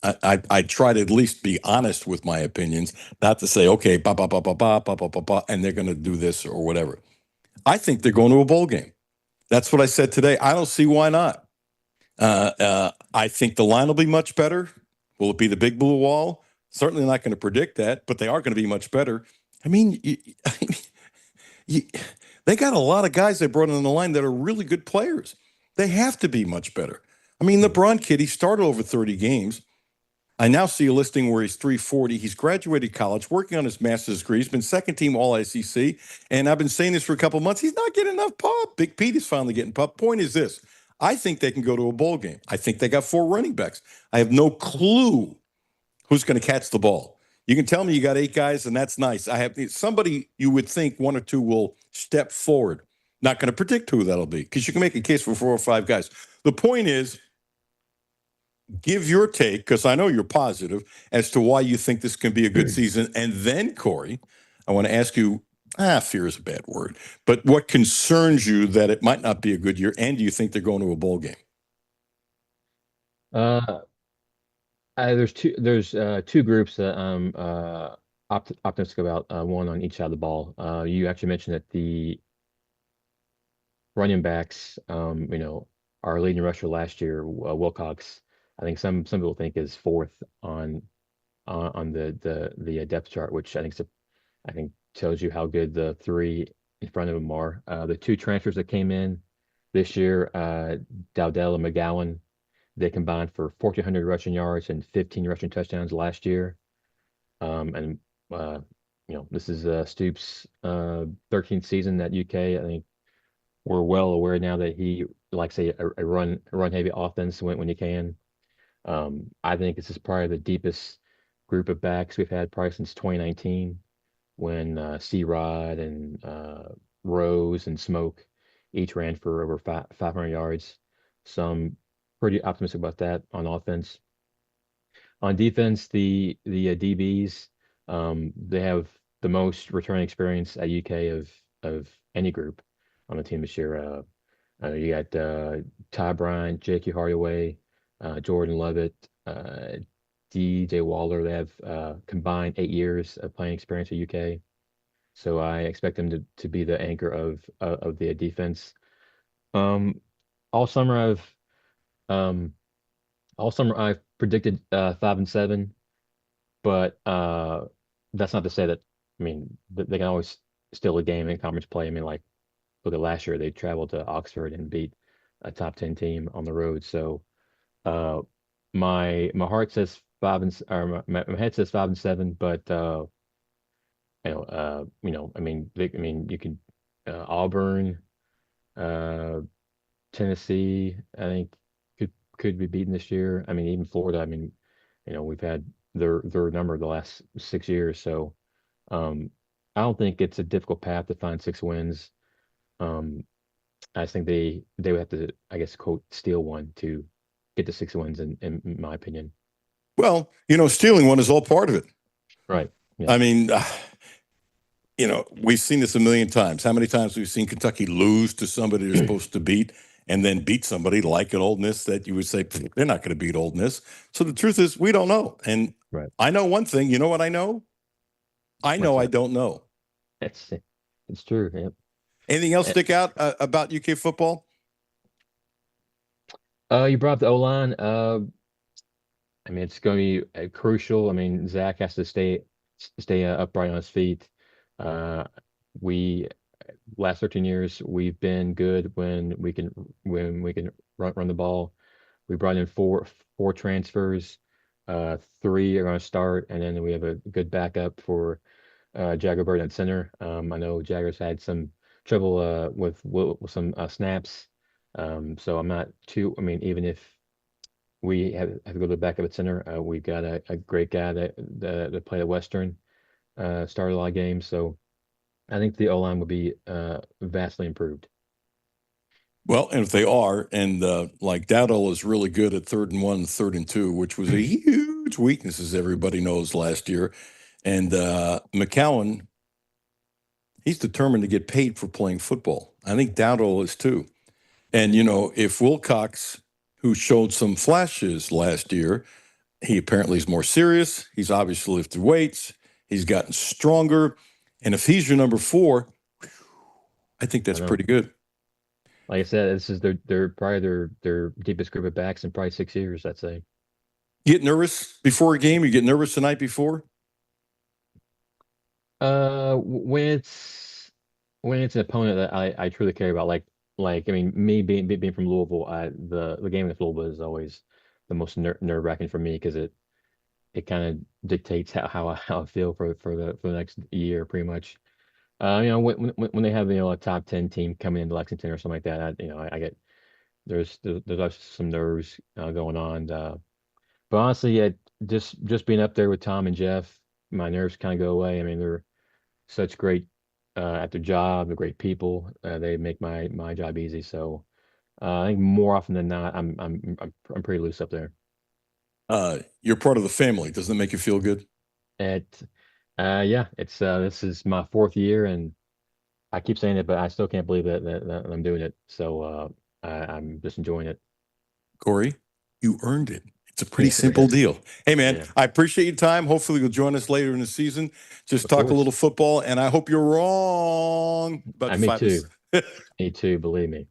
I try to at least be honest with my opinions, not to say, okay, and they're going to do this or whatever. I think they're going to a bowl game. That's what I said today. I don't see why not. I think the line will be much better. Will it be the big blue wall? Certainly not going to predict that, but they are going to be much better. I mean, they got a lot of guys they brought in the line that are really good players. They have to be much better. I mean, the Braun kid, he started over 30 games. I now see a listing where he's 340. He's graduated college, working on his master's degree. He's been second team All-SEC. And I've been saying this for a couple of months. He's not getting enough pop. Big Pete is finally getting pop. Point is this. I think they can go to a bowl game. I think they got 4 running backs. I have no clue who's going to catch the ball. You can tell me you got 8 guys, and that's nice. I have somebody you would think 1 or 2 will step forward. Not going to predict who that'll be because you can make a case for 4 or 5 guys. The point is, give your take, because I know you're positive, as to why you think this can be a good season. And then, Corey, I want to ask you, fear is a bad word, but what concerns you that it might not be a good year, and do you think they're going to a bowl game? There's two groups that I'm optimistic about, one on each side of the ball. You actually mentioned that the running backs, our leading rusher last year, Wilcox, I think some people think is 4th on the depth chart, which I think tells you how good the 3 in front of him are. The 2 transfers that came in this year, Dowdell and McGowan, they combined for 1,400 rushing yards and 15 rushing touchdowns last year. This is Stoops' 13th season at UK. I think we're well aware now that he likes a run heavy offense when he can. I think this is probably the deepest group of backs we've had probably since 2019, when C-Rod and Rose and Smoke each ran for over 500 yards. So I'm pretty optimistic about that on offense. On defense, the DBs, they have the most return experience at UK of any group on the team this year. You got Ty Bryant, J.Q. Hardaway, Jordan Lovett, DJ Waller. They have combined 8 years of playing experience at UK. So I expect them to be the anchor of the defense. All summer I've predicted 5-7, but that's not to say that, they can always steal a game in conference play. Like, look at last year, they traveled to Oxford and beat a top 10 team on the road. So my heart says 5 or my head says 5-7, but you can Auburn, Tennessee, I think could be beaten this year. Even Florida. We've had their number the last 6 years. So I don't think it's a difficult path to find 6 wins. I just think they would have to, I guess, quote, steal one to get to 6 wins, in my opinion. Well, stealing one is all part of it. Right. Yeah. We've seen this a million times. How many times we've seen Kentucky lose to somebody they're supposed to beat and then beat somebody like an Ole Miss that you would say, they're not going to beat Ole Miss. So the truth is, we don't know. And I know one thing. You know what I know? I don't know. It's true. Yep. Anything else stick out about UK football? You brought up the O-line. It's going to be crucial. Zach has to stay upright on his feet. We last 13 years we've been good when we can run the ball. We brought in four transfers. 3 are going to start, and then we have a good backup for Jagger Bird at center. I know Jagger's had some trouble with some snaps So I'm not too. I mean, even if we have to go to the backup at center, we've got a great guy that played at Western, started a lot of games. So I think the O line will be vastly improved. Well, and if they are, and like Dowdle is really good at 3rd and 1, 3rd and 2, which was a huge weakness, as everybody knows, last year. And McCowan, he's determined to get paid for playing football. I think Dowdle is too. And, if Wilcox, who showed some flashes last year, he apparently is more serious. He's obviously lifted weights. He's gotten stronger. And if he's your number 4, I think that's pretty good. Like I said, this is their probably their deepest group of backs in probably 6 years, I'd say. Get nervous before a game? You get nervous the night before? When it's an opponent that I truly care about, like I mean, me being from Louisville, the game against Louisville is always the most nerve-wracking for me because it kind of dictates how I feel for the next year, pretty much. When they have a top 10 team coming into Lexington or something like that, I get there's also some nerves going on. But honestly, yeah, just being up there with Tom and Jeff, my nerves kind of go away. I mean, they're such great at their job. They're great people. They make my job easy. So I think more often than not, I'm pretty loose up there. You're part of the family. Doesn't it make you feel good? Yeah, it's this is my 4th year, and I keep saying it, but I still can't believe that I'm doing it. So I'm just enjoying it. Corey, you earned it. It's a pretty simple deal. Hey, man, I appreciate your time. Hopefully you'll join us later in the season. Just talk a little football, and I hope you're wrong. But me too. Me too, believe me.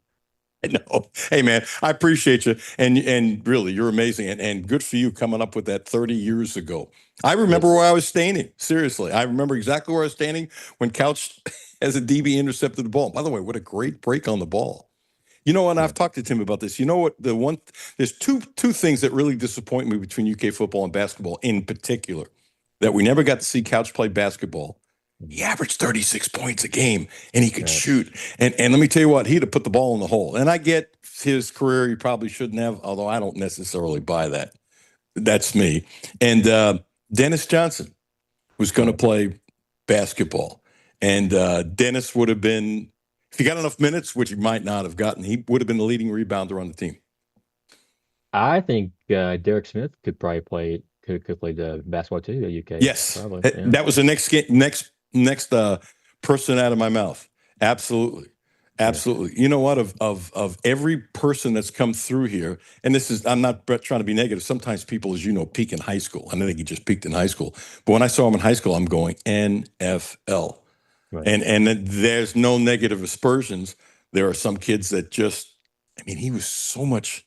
No. Hey, man, I appreciate you. And really, you're amazing. And good for you coming up with that 30 years ago. I remember where I was standing. Seriously. I remember exactly where I was standing when Couch, as a DB, intercepted the ball. By the way, what a great break on the ball. And I've talked to Tim about this. You know what? There's two things that really disappoint me between UK football and basketball in particular, that we never got to see Couch play basketball. He averaged 36 points a game, and he could shoot. And let me tell you what, he'd have put the ball in the hole. And I get his career, he probably shouldn't have, although I don't necessarily buy that. That's me. And Dennis Johnson was going to play basketball. And Dennis would have been, if he got enough minutes, which he might not have gotten, he would have been the leading rebounder on the team. I think Derek Smith could probably play the basketball too at UK. Yes, probably. That was the next person out of my mouth. Absolutely. You know what? Of every person that's come through here, and this is, I'm not trying to be negative. Sometimes people, as you know, peak in high school. I think he just peaked in high school. But when I saw him in high school, I'm going NFL. Right. And there's no negative aspersions. There are some kids that just, he was so much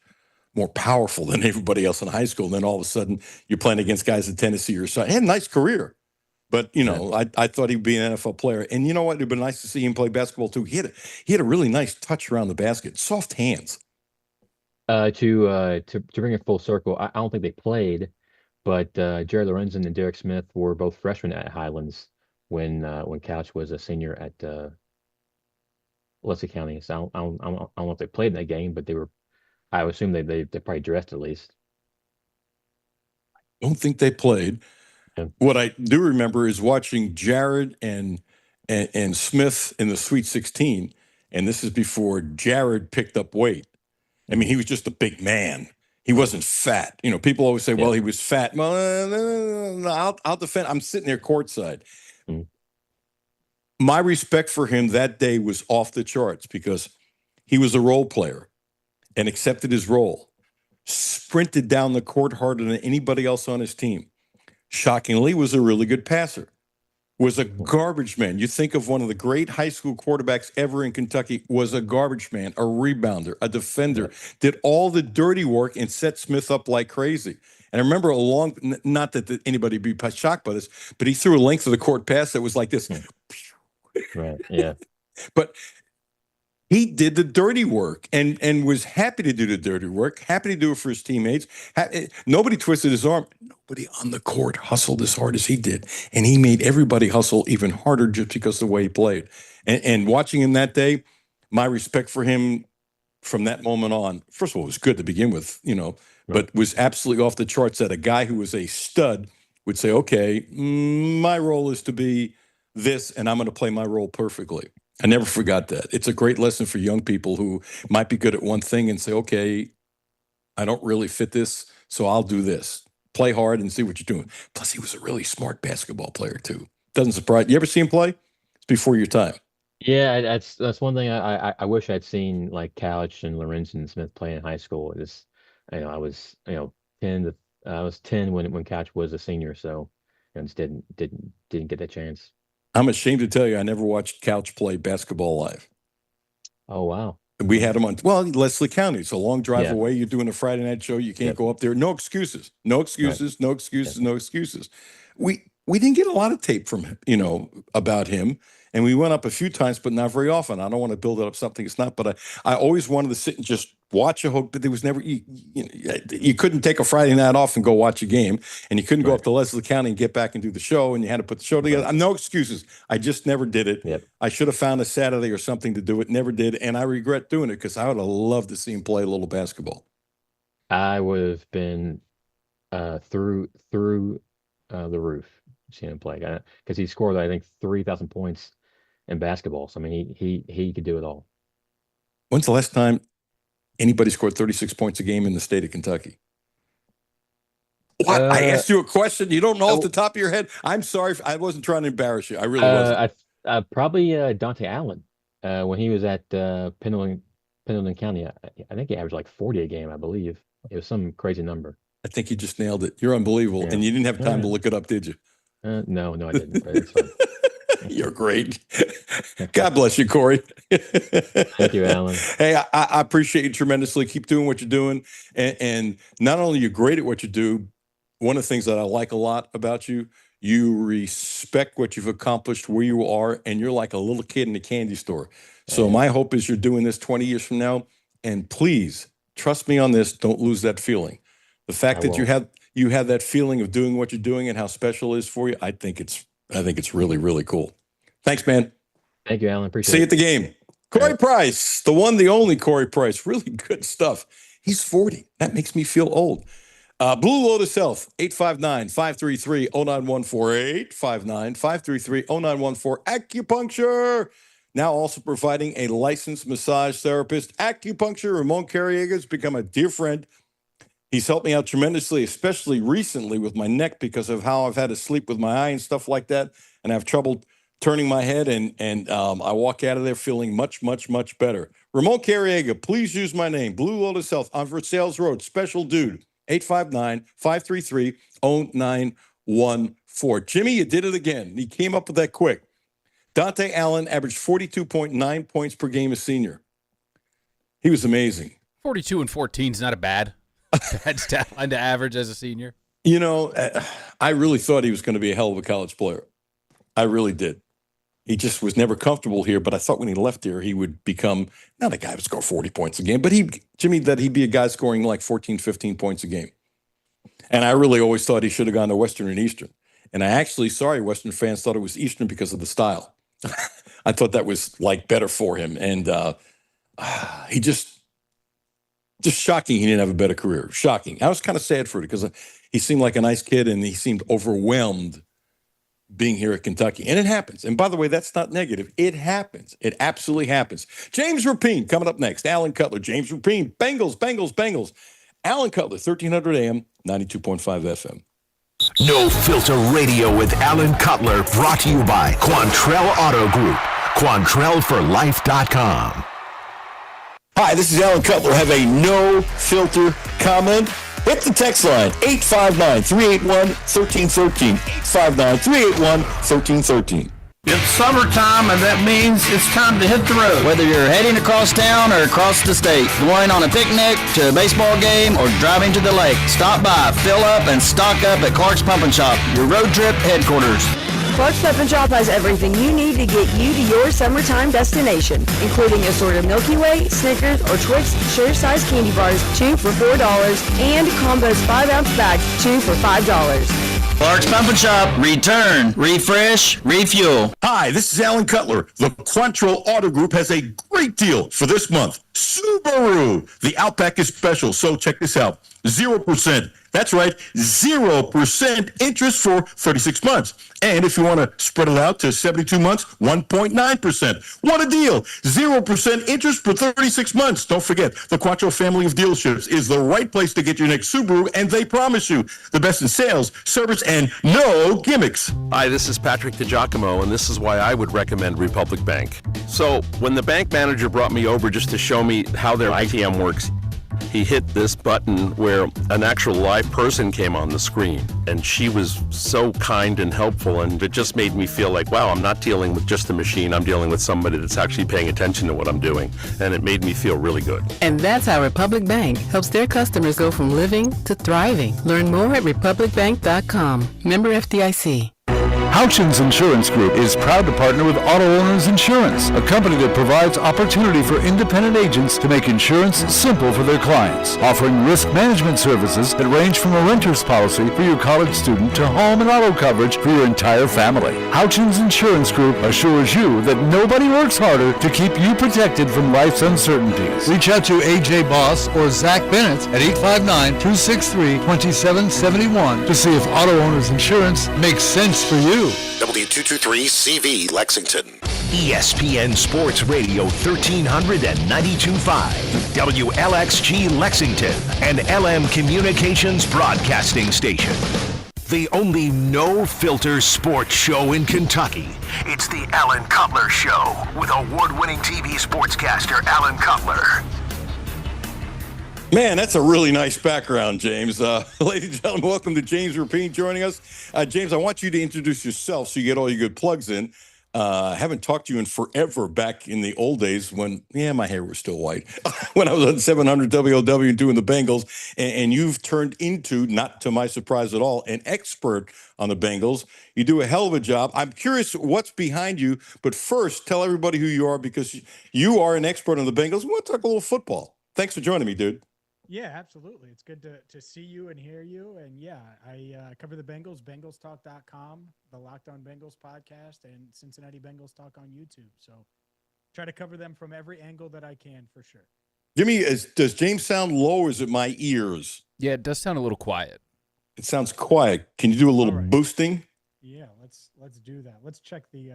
more powerful than everybody else in high school. And then all of a sudden you're playing against guys in Tennessee or something. He had a nice career, but I thought he'd be an NFL player. And you know what? It'd been nice to see him play basketball too. He had a really nice touch around the basket, soft hands. To bring it full circle, I don't think they played, but Jerry Lorenzen and Derek Smith were both freshmen at Highlands when Couch was a senior at Leslie County. So I don't know if they played in that game, but they were. I would assume they probably dressed at least. I don't think they played. Yeah. What I do remember is watching Jared and Smith in the Sweet 16, and this is before Jared picked up weight. He was just a big man. He wasn't fat. People always say, well, he was fat. Well, no, I'll defend. I'm sitting there courtside. My respect for him that day was off the charts because he was a role player and accepted his role, sprinted down the court harder than anybody else on his team. Shockingly, was a really good passer, was a garbage man. You think of one of the great high school quarterbacks ever in Kentucky, was a garbage man, a rebounder, a defender, did all the dirty work and set Smith up like crazy. And I remember not that anybody would be shocked by this, but he threw a length of the court pass that was like this. Right, yeah. But he did the dirty work and was happy to do the dirty work, happy to do it for his teammates. Nobody twisted his arm. Nobody on the court hustled as hard as he did. And he made everybody hustle even harder just because of the way he played. And watching him that day, my respect for him from that moment on, first of all, it was good to begin with, but was absolutely off the charts that a guy who was a stud would say, okay, my role is to be this, and I'm going to play my role perfectly. I never forgot that. It's a great lesson for young people who might be good at one thing and say, okay, I don't really fit this, so I'll do this. Play hard and see what you're doing. Plus, he was a really smart basketball player, too. Doesn't surprise you. Ever see him play? It's before your time. Yeah, that's one thing I wish I'd seen, like Couch and Lorenzen and Smith play in high school. I was 10 I was 10 when Couch was a senior, so I just didn't get that chance. I'm ashamed to tell you, I never watched Couch play basketball live. Oh wow. We had him on, Leslie County. It's a long drive away. You're doing a Friday night show. You can't go up there. No excuses. No excuses. Right. No excuses. No excuses. We didn't get a lot of tape from about him. And we went up a few times, but not very often. I don't want to build it up something it's not, but I always wanted to sit and just watch a hook. But there was never, you couldn't take a Friday night off and go watch a game, and you couldn't go up to Leslie County and get back and do the show, and you had to put the show together. No excuses. I just never did it. Yep. I should have found a Saturday or something to do it. Never did, and I regret doing it because I would have loved to see him play a little basketball. I would have been through the roof seeing him play because he scored, I think, 3,000 points in basketball. So I mean, he could do it all. When's the last time anybody scored 36 points a game in the state of Kentucky? What? I asked you a question you don't know off the top of your head. I'm sorry. I wasn't trying to embarrass you. I really wasn't. Probably Dante Allen when he was at Pendleton County. I think he averaged like 40 a game, I believe. It was some crazy number. I think you just nailed it. You're unbelievable. Yeah. And you didn't have time to look it up, did you? No, I didn't. But it's fine. You're great. God bless you, Corey. Thank you, Alan. Hey, I appreciate you tremendously. Keep doing what you're doing. And not only are you great at what you do, one of the things that I like a lot about you, you respect what you've accomplished, where you are, and you're like a little kid in a candy store. So my hope is you're doing this 20 years from now. And please, trust me on this, don't lose that feeling. The fact that you have that feeling of doing what you're doing and how special it is for you, I think it's really, really cool. Thanks, man. Thank you, Alan. Appreciate it. See you at the game. Corey Price, the one, the only Corey Price. Really good stuff. He's 40. That makes me feel old. Blue Lotus Health, 859-533-0914. 859-533-0914. Acupuncture. Now also providing a licensed massage therapist. Acupuncture. Ramon Carriega has become a dear friend. He's helped me out tremendously, especially recently with my neck because of how I've had to sleep with my eye and stuff like that. And I have trouble turning my head, and I walk out of there feeling much, much, much better. Ramon Carriega, please use my name. Blue Lotus Health on Versailles Road. Special dude, 859-533-0914. Jimmy, you did it again. He came up with that quick. Dante Allen averaged 42.9 points per game as senior. He was amazing. 42 and 14 is not a bad stat line to average as a senior. I really thought he was going to be a hell of a college player. I really did. He just was never comfortable here, but I thought when he left here, he would become not a guy who would score 40 points a game, but he'd be a guy scoring like 14, 15 points a game. And I really always thought he should have gone to Western and Eastern. And I actually, Western fans thought it was Eastern because of the style. I thought that was like better for him. And he just shocking he didn't have a better career. Shocking. I was kind of sad for it because he seemed like a nice kid and he seemed overwhelmed being here at Kentucky. And it happens. And by the way, that's not negative. It happens. It absolutely happens. James Rapine coming up next. Alan Cutler. James Rapine. Bengals. Alan Cutler, 1300 AM, 92.5 FM. No Filter Radio with Alan Cutler, brought to you by Quantrell Auto Group. QuantrellForLife.com. Hi, this is Alan Cutler. Have a no-filter comment? Hit the text line, 859-381-1313. 859-381-1313. It's summertime, and that means it's time to hit the road. Whether you're heading across town or across the state, going on a picnic, to a baseball game, or driving to the lake, stop by, fill up, and stock up at Clark's Pump and Shop, your road trip headquarters. Clark's Pump and Shop has everything you need to get you to your summertime destination, including assorted Milky Way, Snickers, or Twix share-size candy bars, 2 for $4, and Combo's 5-ounce bags, 2 for $5. Clark's Pump and Shop. Return, refresh, refuel. Hi, this is Alan Cutler. The Quantrill Auto Group has a great deal for this month. Subaru. The Outback is special, so check this out. 0%. That's right, 0% interest for 36 months. And if you want to spread it out to 72 months, 1.9%. What a deal. 0% interest for 36 months. Don't forget, the Quattro family of dealerships is the right place to get your next Subaru, and they promise you the best in sales, service, and no gimmicks. Hi, this is Patrick DiGiacomo, and this is why I would recommend Republic Bank. So, when the bank manager brought me over just to show me how their ITM works, he hit this button where an actual live person came on the screen, and she was so kind and helpful, and it just made me feel like, wow, I'm not dealing with just a machine, I'm dealing with somebody that's actually paying attention to what I'm doing, and it made me feel really good. And that's how Republic Bank helps their customers go from living to thriving. Learn more at republicbank.com. Member FDIC. Houchins Insurance Group is proud to partner with Auto Owners Insurance, a company that provides opportunity for independent agents to make insurance simple for their clients, offering risk management services that range from a renter's policy for your college student to home and auto coverage for your entire family. Houchins Insurance Group assures you that nobody works harder to keep you protected from life's uncertainties. Reach out to AJ Boss or Zach Bennett at 859-263-2771 to see if Auto Owners Insurance makes sense for you. W223CV Lexington. ESPN Sports Radio 1392.5. WLXG Lexington and LM Communications Broadcasting Station. The only no-filter sports show in Kentucky. It's the Alan Cutler Show with award-winning TV sportscaster Alan Cutler. Man, that's a really nice background, James. Ladies and gentlemen, welcome to James Rapine joining us. James, I want you to introduce yourself so you get all your good plugs in. I haven't talked to you in forever back in the old days when, my hair was still white, when I was on 700 WOW doing the Bengals. And you've turned into, not to my surprise at all, an expert on the Bengals. You do a hell of a job. I'm curious what's behind you. But first, tell everybody who you are, because you are an expert on the Bengals. We want to talk a little football. Thanks for joining me, dude. Yeah, absolutely. It's good to see you and hear you. And yeah, I cover the Bengals, BengalsTalk.com, the Locked On Bengals podcast, and Cincinnati Bengals Talk on YouTube. So try to cover them from every angle that I can for sure. Does James sound low or is it my ears? Yeah, it does sound a little quiet. It sounds quiet. Can you do a little boosting? Yeah, let's do that. Let's check the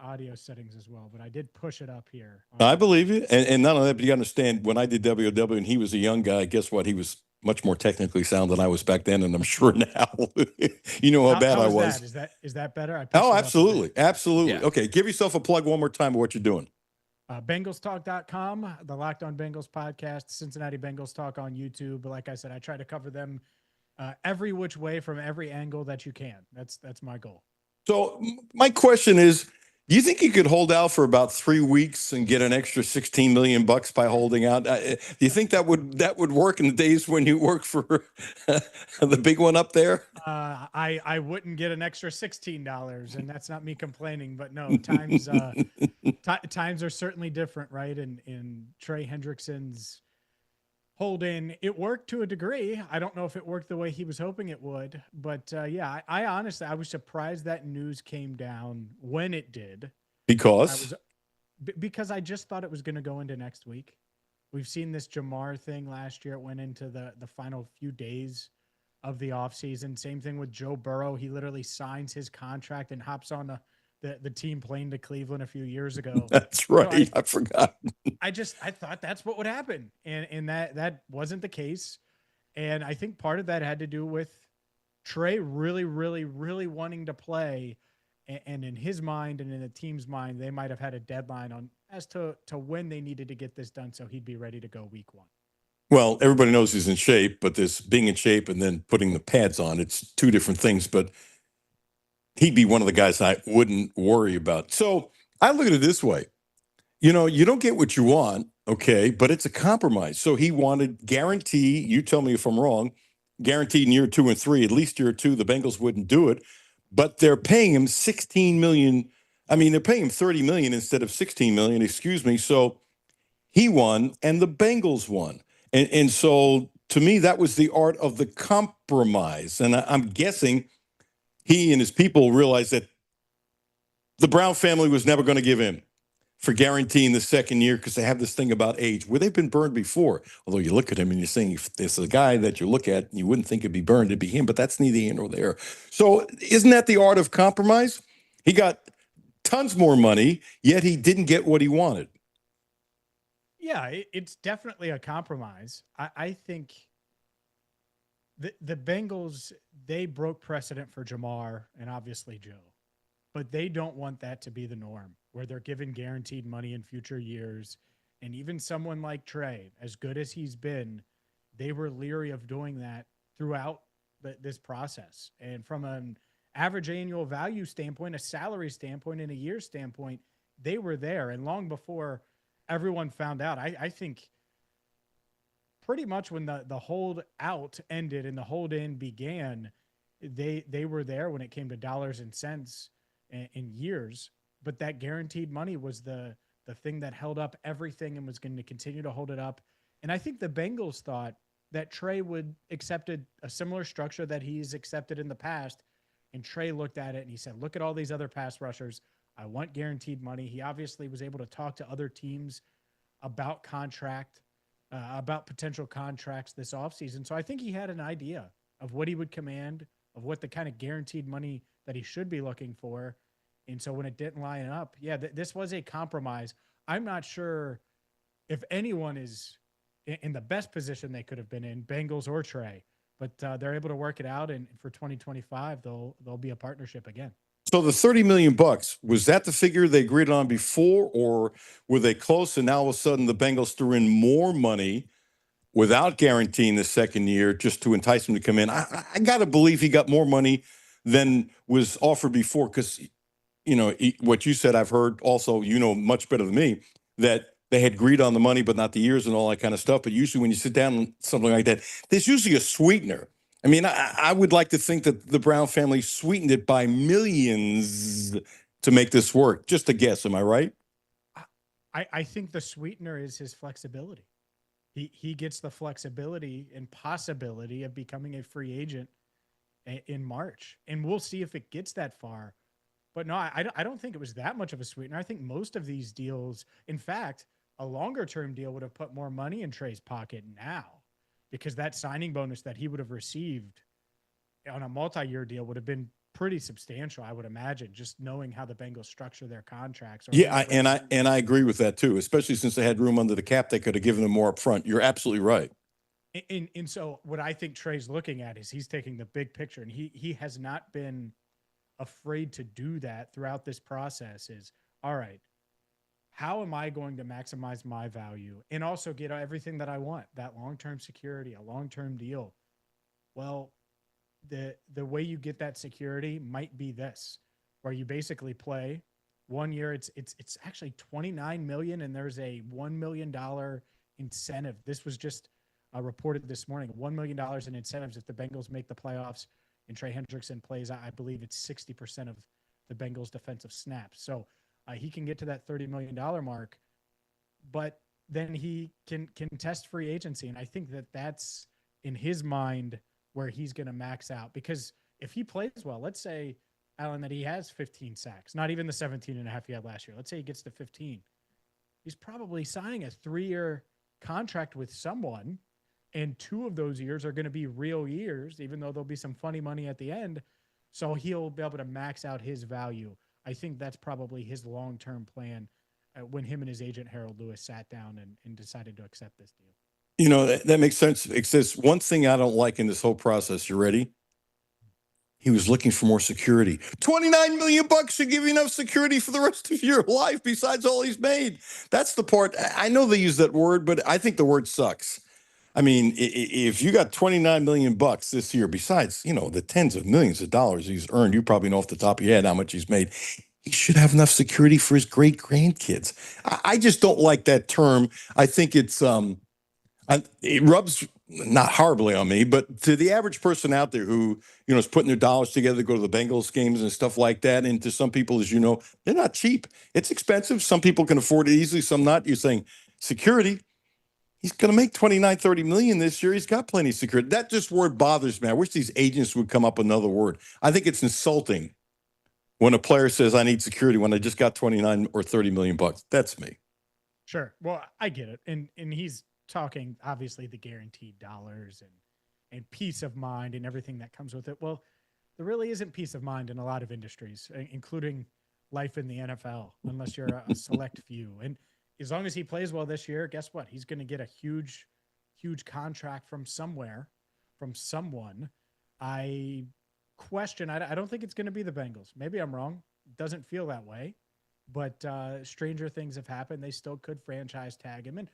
audio settings as well, but I did push it up here. I believe you. And not only that, but you understand, when I did WW and he was a young guy, guess what? He was much more technically sound than I was back then, and I'm sure now. You know how bad I was. Is that better? Absolutely. Absolutely. Yeah. Okay, give yourself a plug one more time of what you're doing. BengalsTalk.com, the Locked On Bengals podcast, Cincinnati Bengals Talk on YouTube. But like I said, I try to cover them every which way from every angle that you can. That's my goal. So my question is, do you think you could hold out for about 3 weeks and get an extra $16 million by holding out? Do you think that would work in the days when you work for the big one up there? I wouldn't get an extra $16, and that's not me complaining, but no, times times are certainly different, right? In Trey Hendrickson's holding, it worked to a degree. I don't know if it worked the way he was hoping it would, but I honestly, I was surprised that news came down when it did. Because I just thought it was going to go into next week. We've seen this Jamar thing last year. It went into the final few days of the offseason. Same thing with Joe Burrow. He literally signs his contract and hops on the team plane to Cleveland a few years ago. That's right. I forgot. I thought that's what would happen. And that wasn't the case. And I think part of that had to do with Trey really, really, really wanting to play. And in his mind and in the team's mind, they might have had a deadline on as to when they needed to get this done so he'd be ready to go week 1. Well, everybody knows he's in shape, but this being in shape and then putting the pads on, it's two different things. But he'd be one of the guys I wouldn't worry about. So I look at it this way. You don't get what you want, okay, but it's a compromise. So he wanted guarantee, you tell me if I'm wrong, guaranteed in year 2 and 3, at least year 2, the Bengals wouldn't do it, but they're paying him $16 million. I mean, they're paying him $30 million instead of $16 million, excuse me. So he won and the Bengals won. And so to me, that was the art of the compromise. And I'm guessing he and his people realized that the Brown family was never going to give in for guaranteeing the second year because they have this thing about age where they've been burned before. Although you look at him and you're saying, if there's a guy that you look at, you wouldn't think it'd be burned, it'd be him, but that's neither here nor there. So isn't that the art of compromise? He got tons more money, yet he didn't get what he wanted. Yeah, it's definitely a compromise. I think the Bengals, they broke precedent for Jamar and obviously Joe, but they don't want that to be the norm where they're given guaranteed money in future years. And even someone like Trey, as good as he's been, they were leery of doing that throughout this process. And from an average annual value standpoint, a salary standpoint, and a year standpoint, they were there. And long before everyone found out, I think pretty much when the hold out ended and the hold in began, they were there when it came to dollars and cents in years. But that guaranteed money was the thing that held up everything and was going to continue to hold it up. And I think the Bengals thought that Trey would accept a similar structure that he's accepted in the past. And Trey looked at it and he said, look at all these other pass rushers. I want guaranteed money. He obviously was able to talk to other teams about about potential contracts this offseason. So I think he had an idea of what he would command, of what the kind of guaranteed money that he should be looking for. And so when it didn't line up, yeah, this was a compromise. I'm not sure if anyone is in the best position they could have been in, Bengals or Trey, but they're able to work it out. And for 2025, they'll be a partnership again. So the $30 million, was that the figure they agreed on before, or were they close and now all of a sudden the Bengals threw in more money without guaranteeing the second year just to entice him to come in? I got to believe he got more money than was offered before because, what you said, I've heard also, much better than me, that they had agreed on the money but not the years and all that kind of stuff. But usually when you sit down on something like that, there's usually a sweetener. I mean, I would like to think that the Brown family sweetened it by millions to make this work. Just a guess. Am I right? I think the sweetener is his flexibility. He gets the flexibility and possibility of becoming a free agent in March. And we'll see if it gets that far. But no, I don't think it was that much of a sweetener. I think most of these deals, in fact, a longer-term deal would have put more money in Trey's pocket now, because that signing bonus that he would have received on a multi-year deal would have been pretty substantial, I would imagine, just knowing how the Bengals structure their contracts. Yeah, and I agree with that too, especially since they had room under the cap. They could have given them more up front. You're absolutely right. And so what I think Trey's looking at is he's taking the big picture, and he has not been afraid to do that throughout this process. Is, all right, how am I going to maximize my value and also get everything that I want, that long-term security, a long-term deal? Well, the way you get that security might be this, where you basically play 1 year. It's actually $29 million, and there's a $1 million incentive. This was just reported this morning, $1 million in incentives if the Bengals make the playoffs and Trey Hendrickson plays. I believe it's 60% of the Bengals defensive snaps. So he can get to that $30 million mark, but then he can test free agency. And I think that's in his mind where he's going to max out, because if he plays well, let's say, Alan, that he has 15 sacks, not even the 17 and a half he had last year. Let's say he gets to 15. He's probably signing a 3-year contract with someone, and 2 of those years are going to be real years, even though there'll be some funny money at the end. So he'll be able to max out his value. I think that's probably his long-term plan when him and his agent, Harold Lewis, sat down and decided to accept this deal. That makes sense. Except one thing I don't like in this whole process. You ready? He was looking for more security. $29 million should give you enough security for the rest of your life besides all he's made. That's the part. I know they use that word, but I think the word sucks. I mean, if you got $29 million this year, besides, the tens of millions of dollars he's earned, you probably know off the top of your head how much he's made. He should have enough security for his great grandkids. I just don't like that term. I think it rubs not horribly on me, but to the average person out there who, is putting their dollars together to go to the Bengals games and stuff like that. And to some people, as you know, they're not cheap. It's expensive. Some people can afford it easily, some not. You're saying security. He's going to make 29, 30 million this year. He's got plenty of security. That just word bothers me. I wish these agents would come up with another word. I think it's insulting when a player says, I need security when I just got 29 or 30 million bucks. That's me. Sure. Well, I get it. And he's talking obviously the guaranteed dollars and peace of mind and everything that comes with it. Well, there really isn't peace of mind in a lot of industries, including life in the NFL, unless you're a select few. And as long as he plays well this year, guess what? He's going to get a huge contract from somewhere, from someone. I question, I don't think it's going to be the Bengals. Maybe I'm wrong. It doesn't feel that way. But stranger things have happened. They still could franchise tag him. And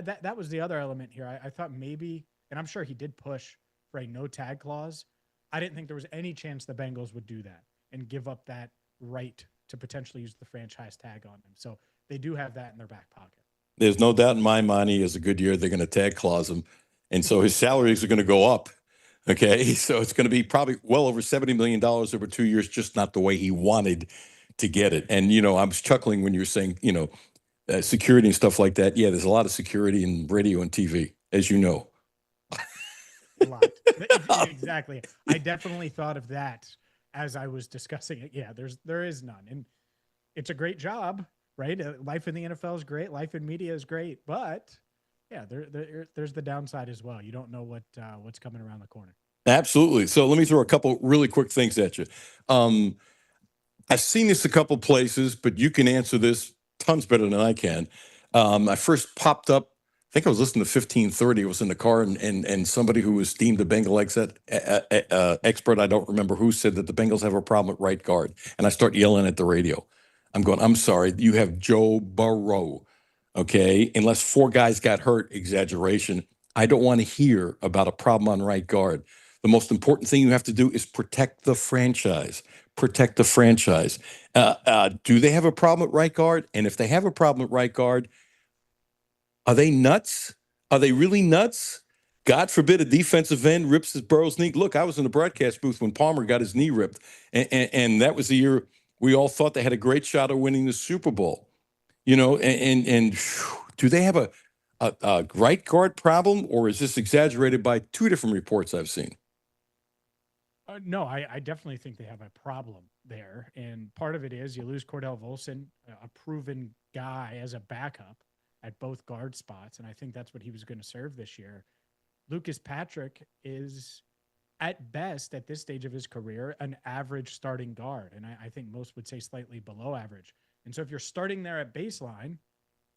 that was the other element here. I thought maybe, and I'm sure he did push for a no tag clause. I didn't think there was any chance the Bengals would do that and give up that right to potentially use the franchise tag on him. So they do have that in their back pocket. There's no doubt in my mind he has a good year. They're going to tag clause him. And so his salaries are going to go up. Okay. So it's going to be probably well over $70 million over 2 years, just not the way he wanted to get it. And, I was chuckling when you were saying, security and stuff like that. Yeah, there's a lot of security in radio and TV, as you know. A lot. Exactly. I definitely thought of that as I was discussing it. Yeah, there is none. And it's a great job, right? Life in the NFL is great. Life in media is great. But yeah, there's the downside as well. You don't know what's coming around the corner. Absolutely. So let me throw a couple really quick things at you. I've seen this a couple places, but you can answer this tons better than I can. I first popped up, I think I was listening to 1530. It was in the car, and somebody who was deemed a Bengal expert, I don't remember who, said that the Bengals have a problem at right guard. And I start yelling at the radio. I'm going, I'm sorry, you have Joe Burrow, okay? Unless 4 guys got hurt, exaggeration. I don't want to hear about a problem on right guard. The most important thing you have to do is protect the franchise. Protect the franchise. Do they have a problem at right guard? And if they have a problem at right guard, are they nuts? Are they really nuts? God forbid a defensive end rips his Burrow's knee. Look, I was in the broadcast booth when Palmer got his knee ripped, and that was the year we all thought they had a great shot of winning the Super Bowl. And do they have a right guard problem, or is this exaggerated by 2 different reports I've seen? No, I definitely think they have a problem there. And part of it is you lose Cordell Volson, a proven guy as a backup at both guard spots. And I think that's what he was going to serve this year. Lucas Patrick is, at best, at this stage of his career, an average starting guard. And I think most would say slightly below average. And so if you're starting there at baseline,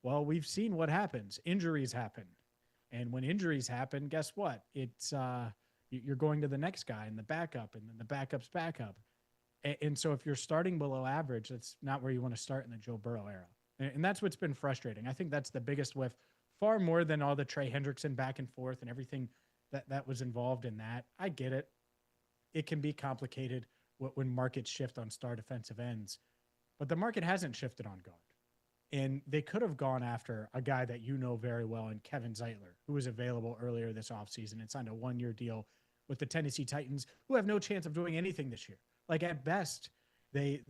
well, we've seen what happens. Injuries happen. And when injuries happen, guess what? It's you're going to the next guy and the backup, and then the backup's backup. And so if you're starting below average, that's not where you want to start in the Joe Burrow era. And that's what's been frustrating. I think that's the biggest whiff, far more than all the Trey Hendrickson back and forth and everything that was involved in that. I get it. It can be complicated when markets shift on star defensive ends. But the market hasn't shifted on guard. And they could have gone after a guy that you know very well in Kevin Zeitler, who was available earlier this offseason and signed a 1-year deal with the Tennessee Titans, who have no chance of doing anything this year. Like, at best, they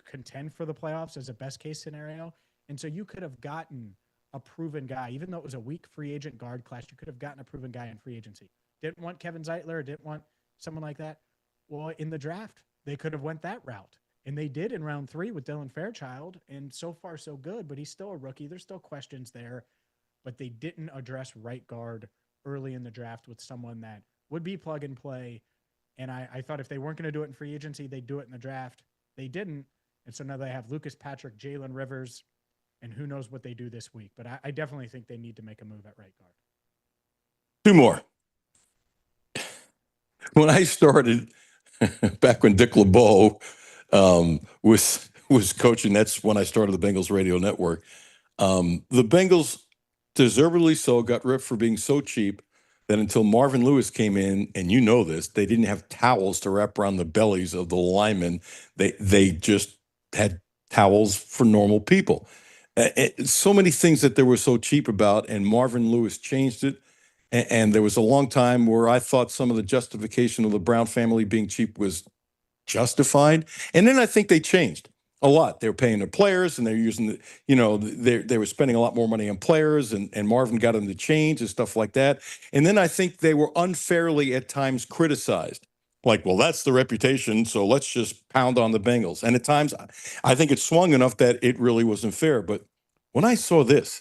contend for the playoffs as a best-case scenario. And so you could have gotten a proven guy, even though it was a weak free agent guard class, you could have gotten a proven guy in free agency. Didn't want Kevin Zeitler, didn't want someone like that. Well, in the draft, they could have went that route. And they did in round 3 with Dylan Fairchild, and so far so good, but he's still a rookie. There's still questions there, but they didn't address right guard early in the draft with someone that would be plug and play. And I thought if they weren't going to do it in free agency, they'd do it in the draft. They didn't. And so now they have Lucas Patrick, Jalen Rivers, and who knows what they do this week. But I definitely think they need to make a move at right guard. 2 more. When I started, back when Dick LeBeau was coaching, that's when I started the Bengals radio network. The Bengals, deservedly so, got ripped for being so cheap that until Marvin Lewis came in, and you know this, they didn't have towels to wrap around the bellies of the linemen. They just had towels for normal people. So many things that they were so cheap about, and Marvin Lewis changed it. And there was a long time where I thought some of the justification of the Brown family being cheap was justified. And then I think they changed. A lot. They were paying their players, and they're using, they were spending a lot more money on players, and Marvin got them to change and stuff like that. And then I think they were unfairly at times criticized. Like, well, that's the reputation, so let's just pound on the Bengals. And at times, I think it swung enough that it really wasn't fair. But when I saw this,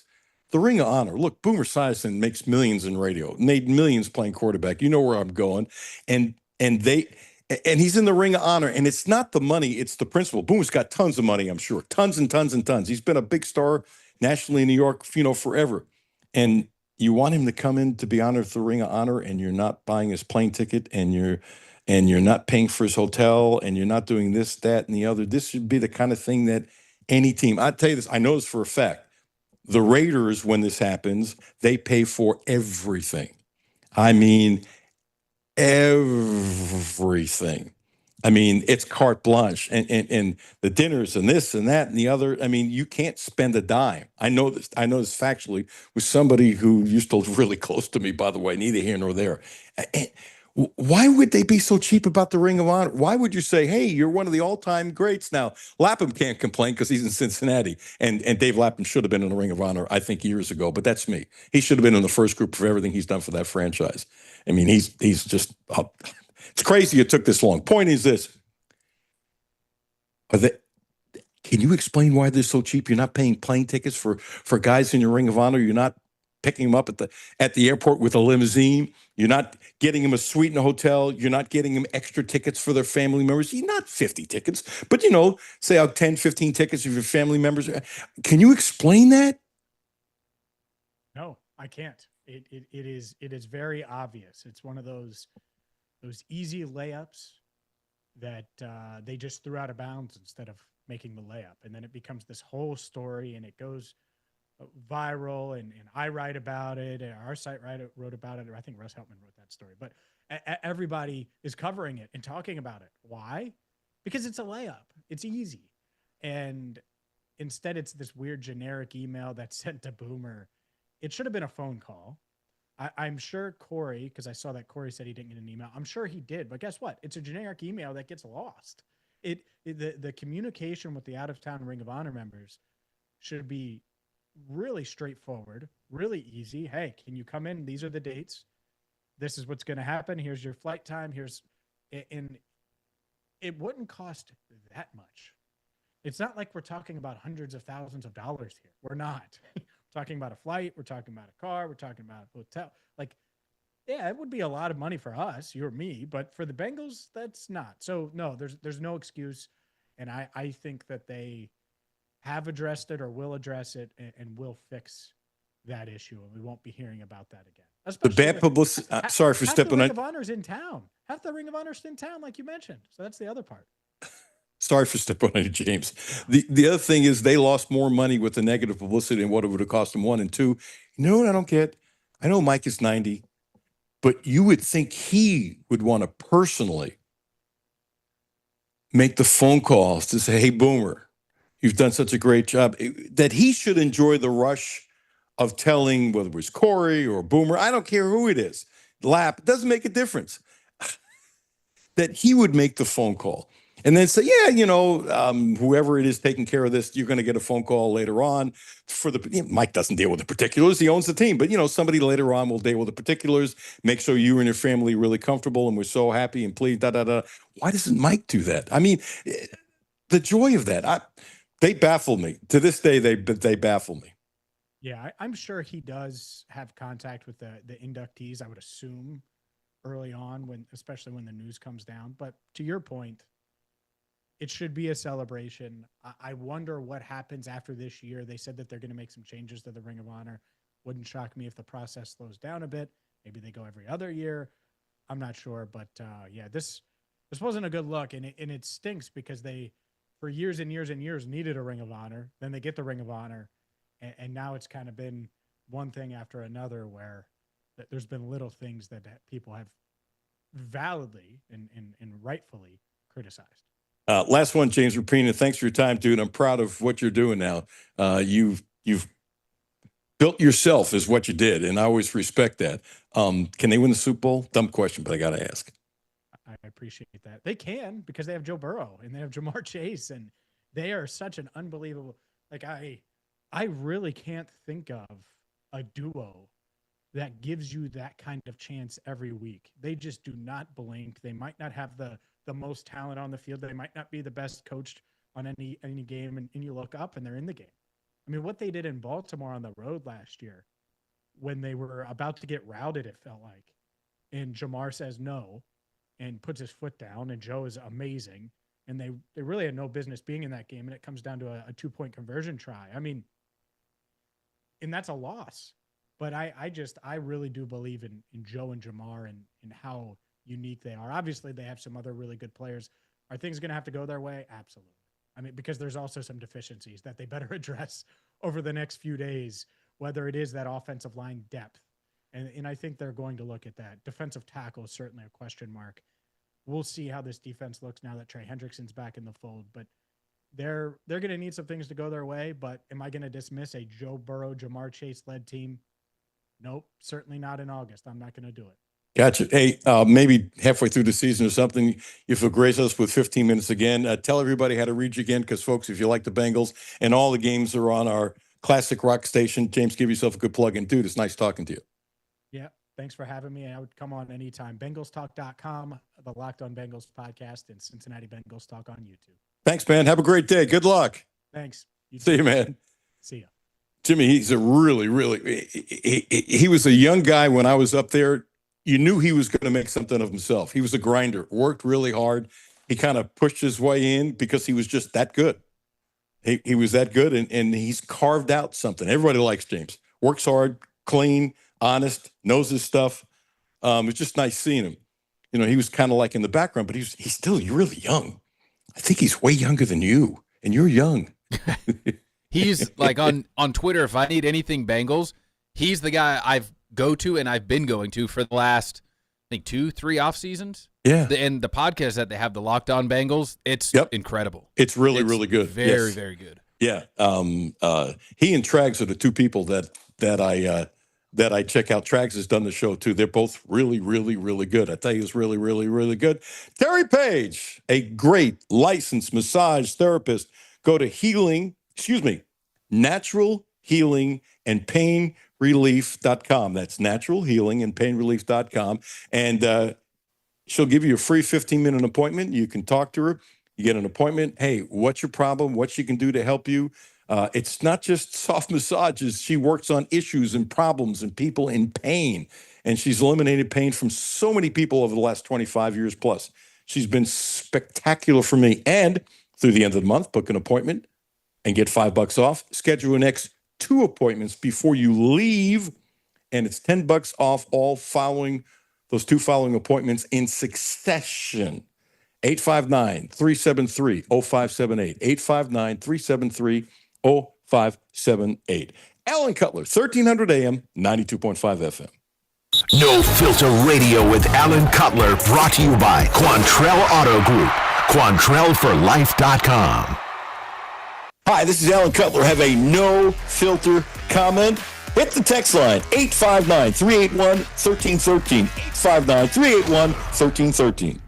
the Ring of Honor, look, Boomer Esiason makes millions in radio, made millions playing quarterback. You know where I'm going. And he's in the Ring of Honor, and it's not the money, it's the principle. Boomer's got tons of money, I'm sure. Tons and tons and tons. He's been a big star nationally in New York, forever. And you want him to come in to be honored with the Ring of Honor, and you're not buying his plane ticket, and you're not paying for his hotel, and you're not doing this, that, and the other. This should be the kind of thing that any team, I'll tell you this, I know this for a fact. The Raiders, when this happens, they pay for everything. I mean, everything. I mean, it's carte blanche, and the dinners and this and that and the other. I mean, you can't spend a dime. I know this factually with somebody who used to live really close to me, by the way, neither here nor there. And why would they be so cheap about the Ring of Honor? Why would you say, hey, you're one of the all-time greats? Now, Lapham can't complain because he's in Cincinnati, and Dave Lapham should have been in the Ring of Honor, I think, years ago, but that's me. He should have been in the first group for everything he's done for that franchise. I mean, he's just it's crazy it took this long. Point is this. Can you explain why they're so cheap? You're not paying plane tickets for guys in your Ring of Honor. You're not picking them up at the airport with a limousine. You're not getting them a suite in a hotel. You're not getting them extra tickets for their family members. You're not 50 tickets, but, say out 10, 15 tickets of your family members. Can you explain that? No, I can't. It is very obvious. It's one of those easy layups that they just threw out of bounds instead of making the layup. And then it becomes this whole story, and it goes viral, and I write about it, and our site wrote about it. I think Russ Heltman wrote that story, but everybody is covering it and talking about it. Why? Because it's a layup. It's easy. And instead it's this weird generic email that's sent to Boomer. It should have been a phone call. I'm sure Corey, because I saw that Corey said he didn't get an email. I'm sure he did, but guess what? It's a generic email that gets lost. The communication with the out-of-town Ring of Honor members should be really straightforward, really easy. Hey, can you come in? These are the dates. This is what's going to happen. Here's your flight time. And it wouldn't cost that much. It's not like we're talking about hundreds of thousands of dollars here. We're not. We're talking about a flight. We're talking about a car. We're talking about a hotel. Like, yeah, it would be a lot of money for us, you or me, but for the Bengals, that's not. So no, there's no excuse. And I think that they have addressed it or will address it and will fix that issue. And we won't be hearing about that again. The bad publicity. Sorry for stepping on. Half the Ring of Honor's in town. Half the Ring of Honor's in town, like you mentioned. So that's the other part. Sorry for stepping on you, James. The other thing is they lost more money with the negative publicity than what it would have cost them. One and two. You know what I don't get? I know Mike is 90, but you would think he would want to personally make the phone calls to say, hey, Boomer, you've done such a great job, that he should enjoy the rush of telling, whether it was Corey or Boomer, I don't care who it is, Lap, it doesn't make a difference, that he would make the phone call and then say, yeah, whoever it is taking care of this, you're going to get a phone call later on Mike doesn't deal with the particulars. He owns the team, but somebody later on will deal with the particulars, make sure you and your family are really comfortable. And we're so happy and pleased, Why doesn't Mike do that? I mean, the joy of that, they baffle me to this day. They baffle me. Yeah. I'm sure he does have contact with the inductees. I would assume early on especially when the news comes down, but to your point, it should be a celebration. I wonder what happens after this year. They said that they're going to make some changes to the Ring of Honor. Wouldn't shock me if the process slows down a bit. Maybe they go every other year. I'm not sure, but this wasn't a good look, and it stinks because they, for years and years and years, needed a Ring of Honor. Then they get the Ring of Honor, and now it's kind of been one thing after another where there's been little things that people have validly and rightfully criticized. Last one, James Rapina. Thanks for your time, dude. I'm proud of what you're doing now. You've built yourself is what you did, and I always respect that. Can they win the Super Bowl? Dumb question, but I got to ask. I appreciate that. They can because they have Joe Burrow and they have Jamar Chase, and They are such an unbelievable, like I really can't think of a duo that gives you that kind of chance every week. They just do not blink. They might not have the most talent on the field. They might not be the best coached on any game, and you look up and they're in the game. I mean, what they did in Baltimore on the road last year when they were about to get routed, it felt like, and Jamar says no and puts his foot down, and Joe is amazing, and they really had no business being in that game, and it comes down to a 2-point conversion try. I mean, and that's a loss. But I really do believe in Joe and Jamar and how unique they are. Obviously, they have some other really good players. Are things going to have to go their way? Absolutely. I mean, because there's also some deficiencies that they better address over the next few days, whether it is that offensive line depth. And I think they're going to look at that. Defensive tackle is certainly a question mark. We'll see how this defense looks now that Trey Hendrickson's back in the fold. But they're going to need some things to go their way. But am I going to dismiss a Joe Burrow, Jamar Chase-led team? Nope, certainly not in August. I'm not going to do it. Gotcha. Hey, maybe halfway through the season or something, if you'll grace us with 15 minutes again, tell everybody how to reach you again, because, folks, if you like the Bengals and all the games are on our classic rock station, James, give yourself a good plug. And, dude, it's nice talking to you. Yeah, thanks for having me. I would come on anytime. BengalsTalk.com, the Locked On Bengals podcast, and Cincinnati Bengals Talk on YouTube. Thanks, man. Have a great day. Good luck. Thanks. See you, man. See ya. Jimmy, he's a really, he was a young guy when I was up there. You knew he was going to make something of himself. He was a grinder, worked really hard. He kind of pushed his way in because he was just that good. He was that good, and he's carved out something. Everybody likes James. Works hard, clean, honest, knows his stuff. It's just nice seeing him. You know, he was kind of like in the background, but he's still really young. I think he's way younger than you, and you're young. He's like on Twitter, if I need anything Bengals, he's the guy I've been going to for the last, I think, 2-3 off seasons. Yeah. And the podcast that they have, the Locked On Bengals, it's incredible. It's really good. Very, very good. Yeah. He and Trags are the two people that I check out. Trags has done the show too. They're both really good. I tell you, it's really good. Terry Page, a great licensed massage therapist. Go to Natural Healing and Pain Relief.com. That's Natural Healing and Pain Relief.com. And she'll give you a free 15-minute appointment. You can talk to her. You get an appointment. Hey, what's your problem? What she can do to help you? It's not just soft massages. She works on issues and problems and people in pain. And she's eliminated pain from so many people over the last 25 years plus. She's been spectacular for me. And through the end of the month, book an appointment and get $5 off. Schedule your next 2 appointments before you leave, and it's $10 off those 2 following appointments in succession. 859-373-0578. 859-373-0578. Alan Cutler, 1300 AM, 92.5 FM. No Filter Radio with Alan Cutler, brought to you by Quantrell Auto Group. QuantrellForLife.com. Hi, this is Alan Cutler. Have a no-filter comment? Hit the text line, 859-381-1313. 859-381-1313.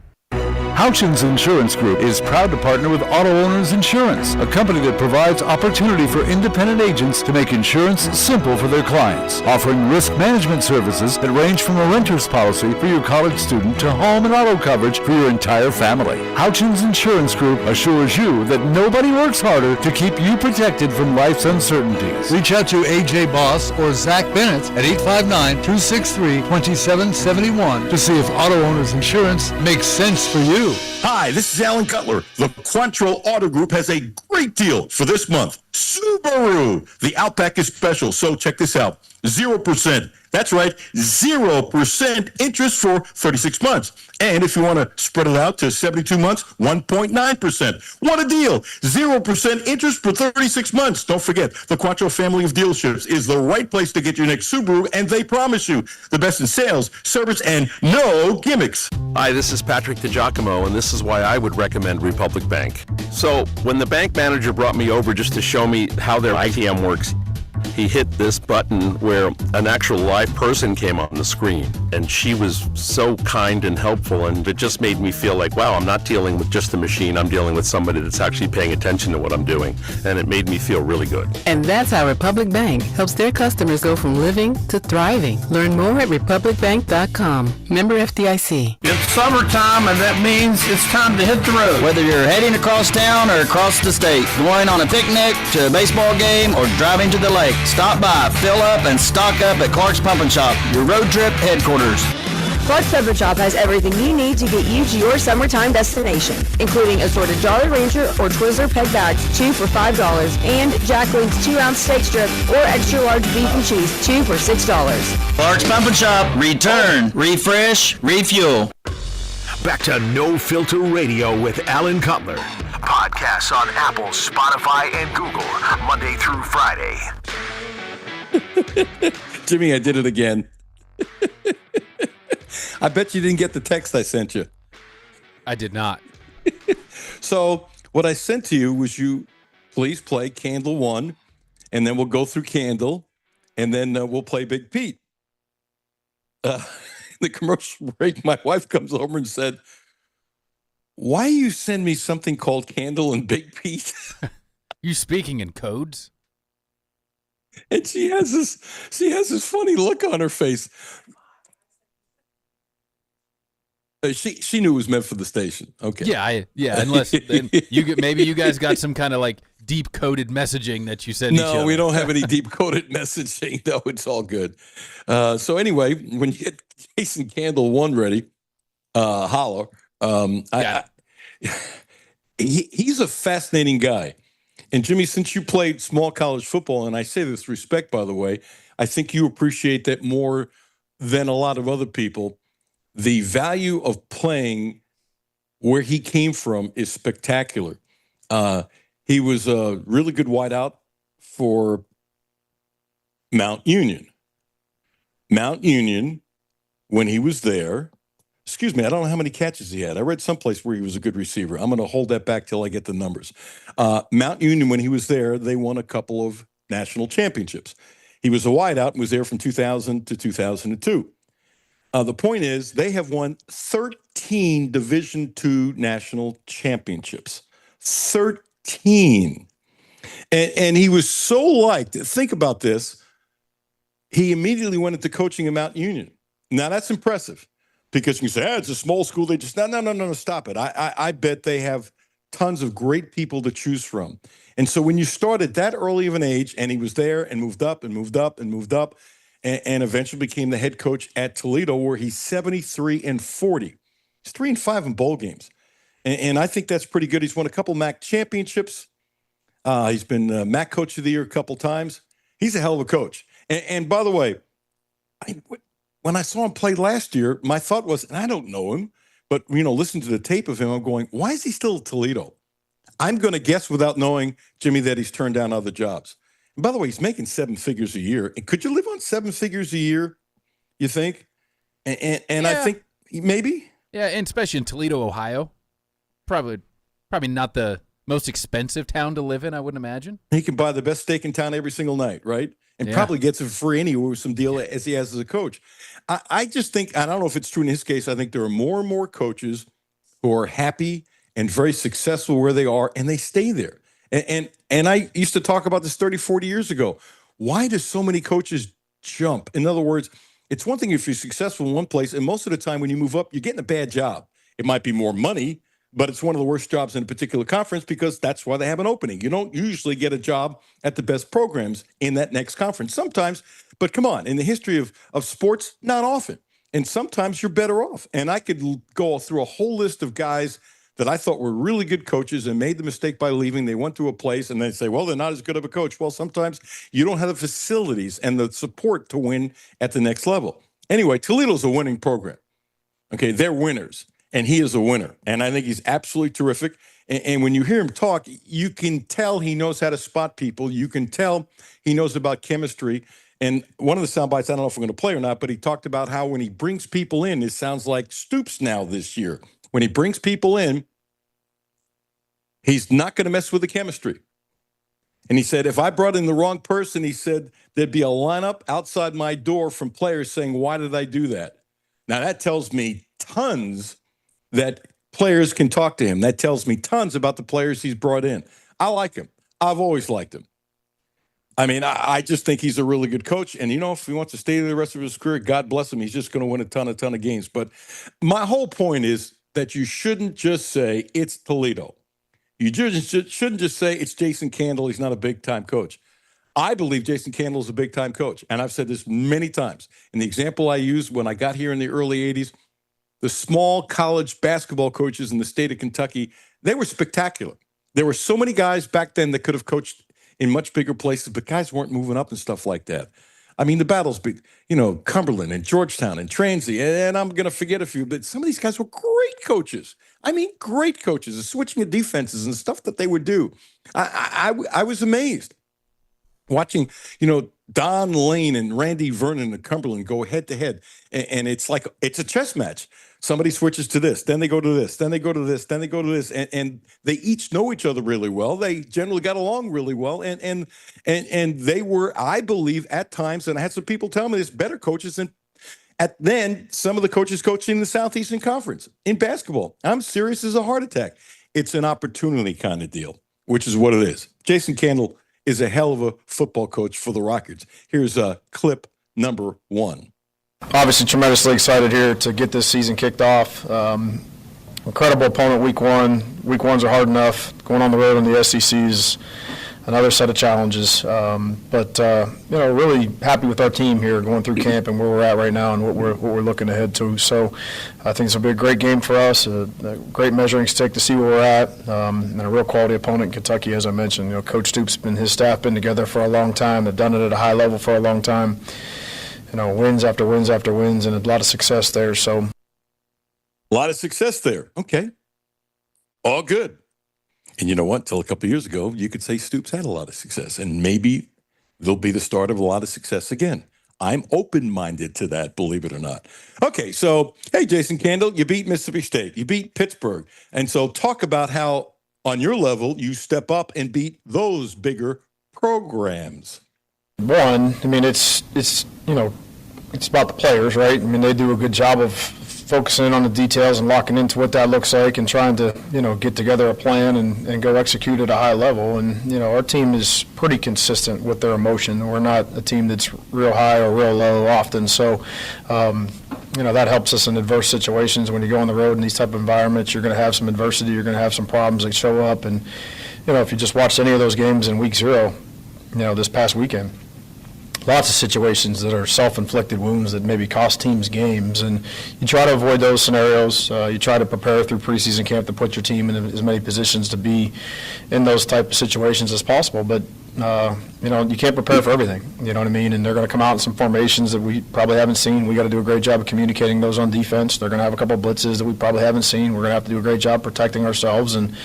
Houchins Insurance Group is proud to partner with Auto Owners Insurance, a company that provides opportunity for independent agents to make insurance simple for their clients, offering risk management services that range from a renter's policy for your college student to home and auto coverage for your entire family. Houchins Insurance Group assures you that nobody works harder to keep you protected from life's uncertainties. Reach out to AJ Boss or Zach Bennett at 859-263-2771 to see if Auto Owners Insurance makes sense for you. Hi, this is Alan Cutler. The Quantrell Auto Group has a great deal for this month. Subaru. The Outback is special, so check this out. 0%. That's right, 0% interest for 36 months. And if you want to spread it out to 72 months, 1.9%. What a deal. 0% interest for 36 months. Don't forget, the Quantrell family of dealerships is the right place to get your next Subaru, and they promise you the best in sales, service, and no gimmicks. Hi, this is Patrick DiGiacomo, and this is why I would recommend Republic Bank. So, when the bank manager brought me over just to show me how their ITM works, he hit this button where an actual live person came on the screen, and she was so kind and helpful, and it just made me feel like, wow, I'm not dealing with just a machine, I'm dealing with somebody that's actually paying attention to what I'm doing, and it made me feel really good. And that's how Republic Bank helps their customers go from living to thriving. Learn more at republicbank.com. Member FDIC. It's summertime, and that means it's time to hit the road. Whether you're heading across town or across the state, going on a picnic, to a baseball game, or driving to the lake, stop by, fill up, and stock up at Clark's Pump and Shop, your road trip headquarters. Clark's Pump and Shop has everything you need to get you to your summertime destination, including assorted Jolly Rancher or Twizzler peg bags, 2 for $5, and Jack Link's 2-ounce steak strip or extra large beef and cheese, 2 for $6. Clark's Pump and Shop, return, refresh, refuel. Back to No Filter Radio with Alan Cutler. Podcasts on Apple, Spotify, and Google, Monday through Friday. Jimmy, I did it again. I bet you didn't get the text I sent you. I did not. So what I sent to you was you please play Candle 1, and then we'll go through Candle, and then we'll play Big Pete. The commercial break, my wife comes over and said, why you send me something called Candle and Big Pete? You speaking in codes? And she has this funny look on her face. She knew it was meant for the station. Okay. Yeah. Unless then maybe you guys got some kind of like deep coded messaging that you send each other. No, we don't have any deep coded messaging. No, it's all good. So anyway, when you get Jason Candle 1 ready, holler. He's a fascinating guy. And Jimmy, since you played small college football, and I say this with respect, by the way, I think you appreciate that more than a lot of other people. The value of playing where he came from is spectacular. He was a really good wideout for Mount Union. Mount Union, when he was there, excuse me, I don't know how many catches he had. I read someplace where he was a good receiver. I'm going to hold that back till I get the numbers. Mount Union, when he was there, they won a couple of national championships. He was a wideout and was there from 2000 to 2002. The point is, they have won 13 Division II national championships. 13. And he was so liked. Think about this. He immediately went into coaching at Mount Union. Now, that's impressive because you can say, it's a small school. They just, no, stop it. I bet they have tons of great people to choose from. And so when you start at that early of an age, and he was there and moved up and moved up and moved up, and eventually became the head coach at Toledo, where he's 73-40. He's 3-5 in bowl games. And I think that's pretty good. He's won a couple MAC championships. He's been MAC Coach of the Year a couple times. He's a hell of a coach. And by the way, when I saw him play last year, my thought was, and I don't know him, but, listen to the tape of him, I'm going, why is he still at Toledo? I'm going to guess without knowing, Jimmy, that he's turned down other jobs. And by the way, he's making 7 figures a year. And could you live on 7 figures a year, you think? And yeah. I think maybe. Yeah, and especially in Toledo, Ohio. Probably not the most expensive town to live in, I wouldn't imagine. He can buy the best steak in town every single night, right? And probably gets it for free anyway with some deal as he has as a coach. I just think, I don't know if it's true in his case, I think there are more and more coaches who are happy and very successful where they are, and they stay there. And I used to talk about this 30, 40 years ago. Why do so many coaches jump? In other words, it's one thing if you're successful in one place, and most of the time when you move up, you're getting a bad job. It might be more money, but it's one of the worst jobs in a particular conference because that's why they have an opening. You don't usually get a job at the best programs in that next conference. Sometimes, but come on, in the history of sports, not often. And sometimes you're better off. And I could go through a whole list of guys that I thought were really good coaches and made the mistake by leaving. They went to a place and they say, well, they're not as good of a coach. Well, sometimes you don't have the facilities and the support to win at the next level. Anyway, Toledo's a winning program. Okay, they're winners, and he is a winner. And I think he's absolutely terrific. And when you hear him talk, you can tell he knows how to spot people. You can tell he knows about chemistry. And one of the sound bites, I don't know if we're going to play or not, but he talked about how when he brings people in, it sounds like Stoops now this year. When he brings people in, he's not going to mess with the chemistry. And he said, if I brought in the wrong person, he said, there'd be a lineup outside my door from players saying, why did I do that? Now, that tells me tons that players can talk to him. That tells me tons about the players he's brought in. I like him. I've always liked him. I mean, I just think he's a really good coach. And, if he wants to stay the rest of his career, God bless him. He's just going to win a ton of games. But my whole point is that you shouldn't just say it's Toledo. You shouldn't just say it's Jason Candle. He's not a big-time coach. I believe Jason Candle is a big-time coach. And I've said this many times. And the example I used when I got here in the early 80s, the small college basketball coaches in the state of Kentucky, they were spectacular. There were so many guys back then that could have coached in much bigger places, but guys weren't moving up and stuff like that. I mean, the battles, Cumberland and Georgetown and Transy, and I'm going to forget a few, but some of these guys were great coaches. I mean, great coaches, the switching of defenses and stuff that they would do. I was amazed watching, Don Lane and Randy Vernon and Cumberland go head to head. And it's like, it's a chess match. Somebody switches to this, then they go to this, then they go to this, then they go to this. And they each know each other really well. They generally got along really well. And they were, I believe, at times, and I had some people tell me this, better coaches than some of the coaches coaching in the Southeastern Conference in basketball. I'm serious as a heart attack. It's an opportunity kind of deal, which is what it is. Jason Candle is a hell of a football coach for the Rockets. Here's clip number 1. Obviously, tremendously excited here to get this season kicked off. Incredible opponent week one. Week ones are hard enough. Going on the road in the SEC is another set of challenges. But really happy with our team here going through camp and where we're at right now and what we're looking ahead to. So I think this will be a great game for us, a great measuring stick to see where we're at, and a real quality opponent in Kentucky, as I mentioned. Coach Stoops and his staff been together for a long time. They've done it at a high level for a long time. Wins after wins after wins, and a lot of success there. So, a lot of success there. Okay, all good. And you know what? Till a couple of years ago, you could say Stoops had a lot of success, and maybe they'll be the start of a lot of success again. I'm open-minded to that, believe it or not. Okay, so hey, Jason Candle, you beat Mississippi State, you beat Pittsburgh, and so talk about how on your level you step up and beat those bigger programs. One, I mean, it's about the players, right? I mean, they do a good job of focusing in on the details and locking into what that looks like and trying to, get together a plan and go execute at a high level. And, our team is pretty consistent with their emotion. We're not a team that's real high or real low often. So, that helps us in adverse situations. When you go on the road in these type of environments, you're going to have some adversity. You're going to have some problems that show up. And, if you just watch any of those games in week 0, this past weekend, lots of situations that are self-inflicted wounds that maybe cost teams games, and you try to avoid those scenarios. You try to prepare through preseason camp to put your team in as many positions to be in those type of situations as possible. But you can't prepare for everything. You know what I mean? And they're going to come out in some formations that we probably haven't seen. We got to do a great job of communicating those on defense. They're going to have a couple of blitzes that we probably haven't seen. We're going to have to do a great job protecting ourselves and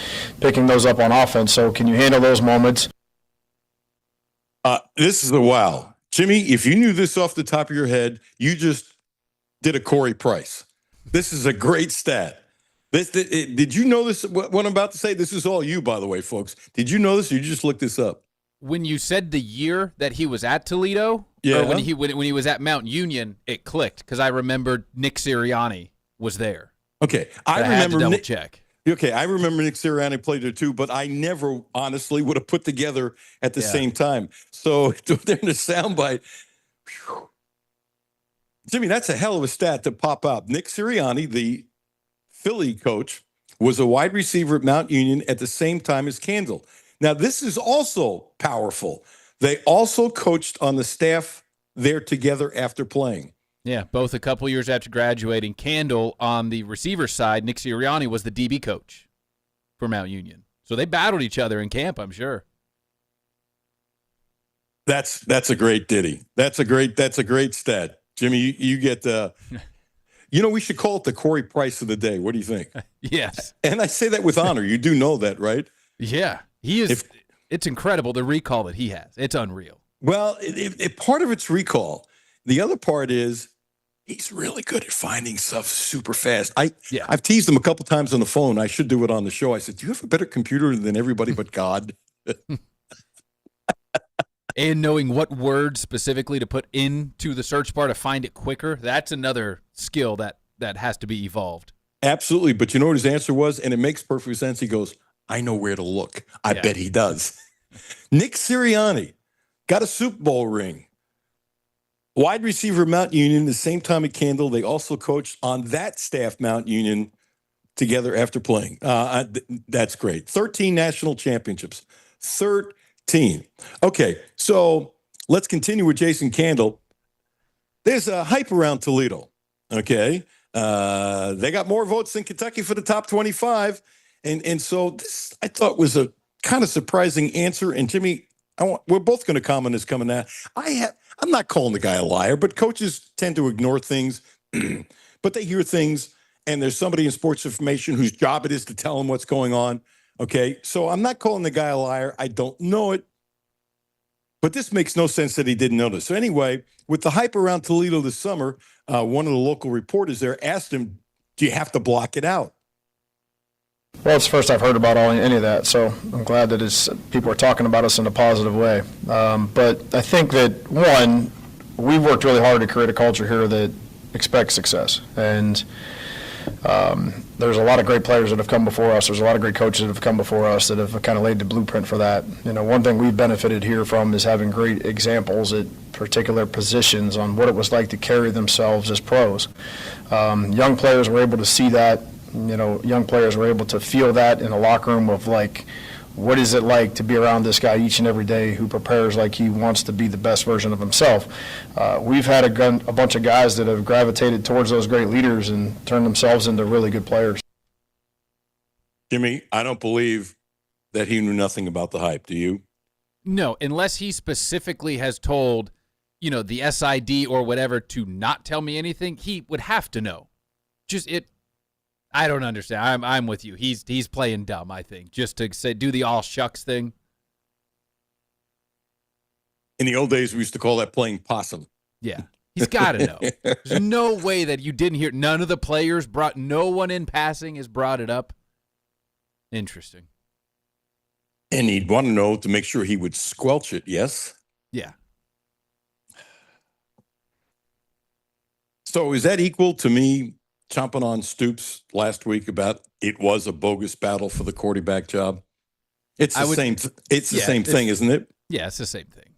picking those up on offense. So can you handle those moments? This is the wow. Jimmy, if you knew this off the top of your head, you just did a Corey Price. This is a great stat. Did you know this, what I'm about to say? This is all you, by the way, folks. Did you know this, or you just looked this up? When you said the year that he was at Toledo, yeah, or when he was at Mount Union, it clicked because I remembered Nick Sirianni was there. Okay, I remember had to double check. Okay, I remember Nick Sirianni played there too, but I never honestly would have put together at the same time. So they're in the soundbite. Jimmy, that's a hell of a stat to pop out. Nick Sirianni, the Philly coach, was a wide receiver at Mount Union at the same time as Candle. Now, this is also powerful. They also coached on the staff there together after playing. Yeah, both a couple years after graduating. Candle on the receiver side, Nick Sirianni was the DB coach for Mount Union. So they battled each other in camp, I'm sure. That's a great ditty. That's a great stat. Jimmy, you get we should call it the Corey Price of the day. What do you think? Yes. And I say that with honor. You do know that, right? Yeah. He is. It's incredible, the recall that he has. It's unreal. Well, part of it's recall. The other part is he's really good at finding stuff super fast. I've teased him a couple times on the phone. I should do it on the show. I said, "Do you have a better computer than everybody but God?" And knowing what word specifically to put into the search bar to find it quicker, that's another skill that has to be evolved. Absolutely. But you know what his answer was? And it makes perfect sense. He goes, I know where to look. I bet he does. Nick Sirianni got a Super Bowl ring. Wide receiver, Mount Union, the same Tommy Candle. They also coached on that staff, Mount Union, together after playing. That's great. 13 national championships. 13. Okay, so let's continue with Jason Candle. There's a hype around Toledo, okay? They got more votes than Kentucky for the top 25. And so this, I thought, was a kind of surprising answer. And Jimmy, we're both going to comment this coming out. I'm not calling the guy a liar, but coaches tend to ignore things, but they hear things, and there's somebody in sports information whose job it is to tell them what's going on. Okay, so I'm not calling the guy a liar. I don't know it, but this makes no sense that he didn't know this. So anyway, with the hype around Toledo this summer, one of the local reporters there asked him, do you have to block it out? Well, it's the first I've heard about any of that, so I'm glad that people are talking about us in a positive way. But I think that, one, we've worked really hard to create a culture here that expects success. And there's a lot of great players that have come before us. There's a lot of great coaches that have come before us that have kind of laid the blueprint for that. You know, one thing we've benefited here from is having great examples at particular positions on what it was like to carry themselves as pros. Young players were able to see that. You know, young players were able to feel that in the locker room of, like, what is it like to be around this guy each and every day who prepares like he wants to be the best version of himself. We've had a bunch of guys that have gravitated towards those great leaders and turned themselves into really good players. Jimmy, I don't believe that he knew nothing about the hype. Do you? No, unless he specifically has told, the SID or whatever to not tell me anything, he would have to know. I don't understand. I'm with you. He's playing dumb, I think, just to do the all shucks thing. In the old days, we used to call that playing possum. Yeah. He's got to know. There's no way that you didn't hear. None of the players no one in passing has brought it up. Interesting. And he'd want to know to make sure he would squelch it, yes? Yeah. So is that equal to me chomping on Stoops last week about it was a bogus battle for the quarterback job? It's the same thing, isn't it? Yeah, it's the same thing.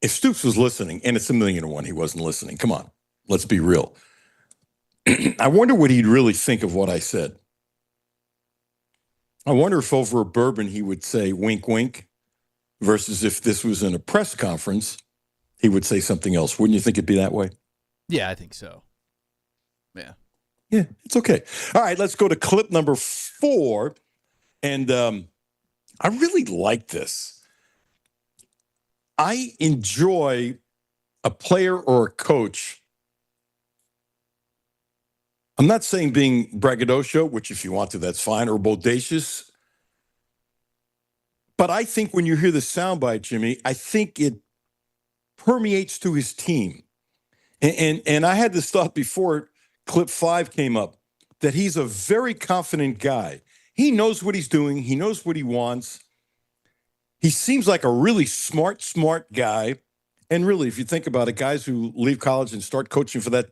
If Stoops was listening, and it's 1,000,000 he wasn't listening. Come on, let's be real. I wonder what he'd really think of what I said. I wonder if over a bourbon he would say wink, wink, versus if this was in a press conference, he would say something else. Wouldn't you think it'd be that way? Yeah, I think so. Yeah. Yeah, it's okay. All right, let's go to clip number 4. And I really like this. I enjoy a player or a coach. I'm not saying being braggadocio, which if you want to, that's fine, or bodacious. But I think when you hear the soundbite, Jimmy, I think it permeates to his team. And I had this thought before clip 5 came up, that he's a very confident guy. He knows what he's doing. He knows what he wants. He seems like a really smart guy. And really, if you think about it, guys who leave college and start coaching for that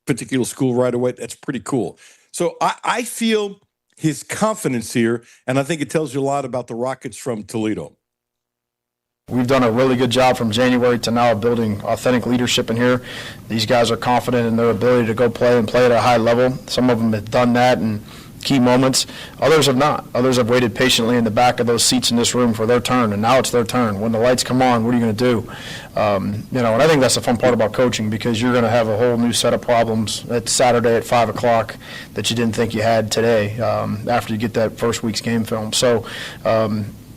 particular school right away, that's pretty cool. So I feel his confidence here, and I think it tells you a lot about the Rockets from Toledo. We've done a really good job from January to now of building authentic leadership in here. These guys are confident in their ability to go play at a high level. Some of them have done that in key moments. Others have not. Others have waited patiently in the back of those seats in this room for their turn, and now it's their turn. When the lights come on, what are you going to do? And I think that's the fun part about coaching, because you're going to have a whole new set of problems at Saturday at 5 o'clock that you didn't think you had today after you get that first week's game film. So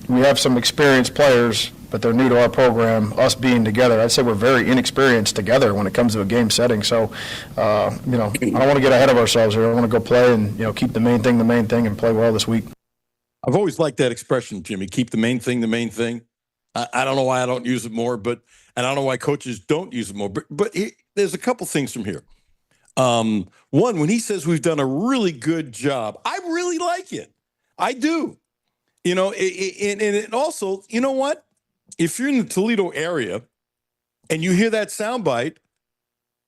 we have some experienced players, but they're new to our program. Us being together, I'd say we're very inexperienced together when it comes to a game setting. So, I don't want to get ahead of ourselves here. I want to go play and, keep the main thing, and play well this week. I've always liked that expression, Jimmy, keep the main thing, the main thing. I don't know why I don't use it more, and I don't know why coaches don't use it more. But there's a couple things from here. One, when he says we've done a really good job, I really like it. I do. You know, and it also, you know what? If you're in the Toledo area and you hear that soundbite,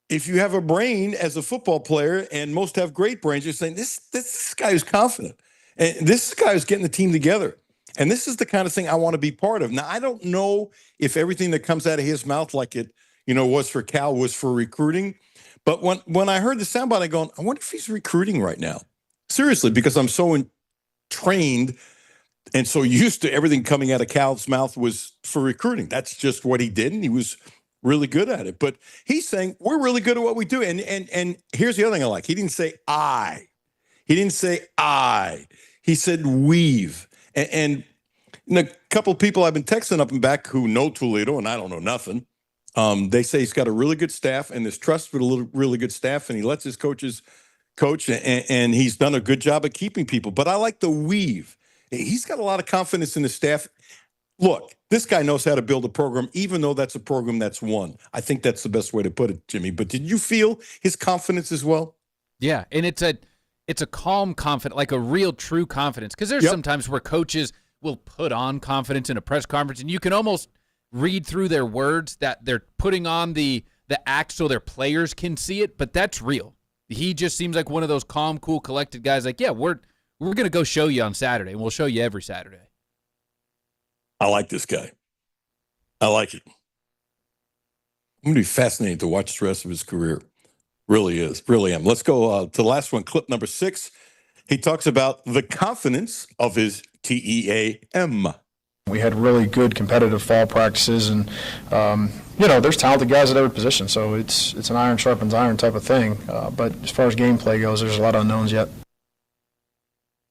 if you have a brain as a football player, and most have great brains, you're saying, this guy is confident. And this guy is getting the team together. And this is the kind of thing I want to be part of. Now, I don't know if everything that comes out of his mouth, like it, was for Cal, was for recruiting. But when I heard the soundbite, I go, I wonder if he's recruiting right now. Seriously, because I'm so trained and so used to everything coming out of Cal's mouth was for recruiting. That's just what he did, and he was really good at it. But he's saying, we're really good at what we do. And here's the other thing I like. He didn't say I. He didn't say I. He said we've. And a couple of people I've been texting up and back who know Toledo, and I don't know nothing. They say he's got a really good staff and there's trust with a really good staff, and he lets his coaches coach, and he's done a good job at keeping people. But I like the weave. He's got a lot of confidence in the staff. Look, this guy knows how to build a program, even though that's a program that's won. I think that's the best way to put it, Jimmy. But did you feel his confidence as well? Yeah, and it's a calm confidence, like a real true confidence. Because there's sometimes where coaches will put on confidence in a press conference, and you can almost read through their words that they're putting on the act so their players can see it, but that's real. He just seems like one of those calm, cool, collected guys. Like, yeah, we're going to go show you on Saturday, and we'll show you every Saturday. I like this guy. I like it. I'm going to be fascinated to watch the rest of his career. Really is. Really am. Let's go to the last one, clip number 6. He talks about the confidence of his TEAM. We had really good competitive fall practices, and there's talented guys at every position, so it's an iron sharpens iron type of thing. But as far as gameplay goes, there's a lot of unknowns yet.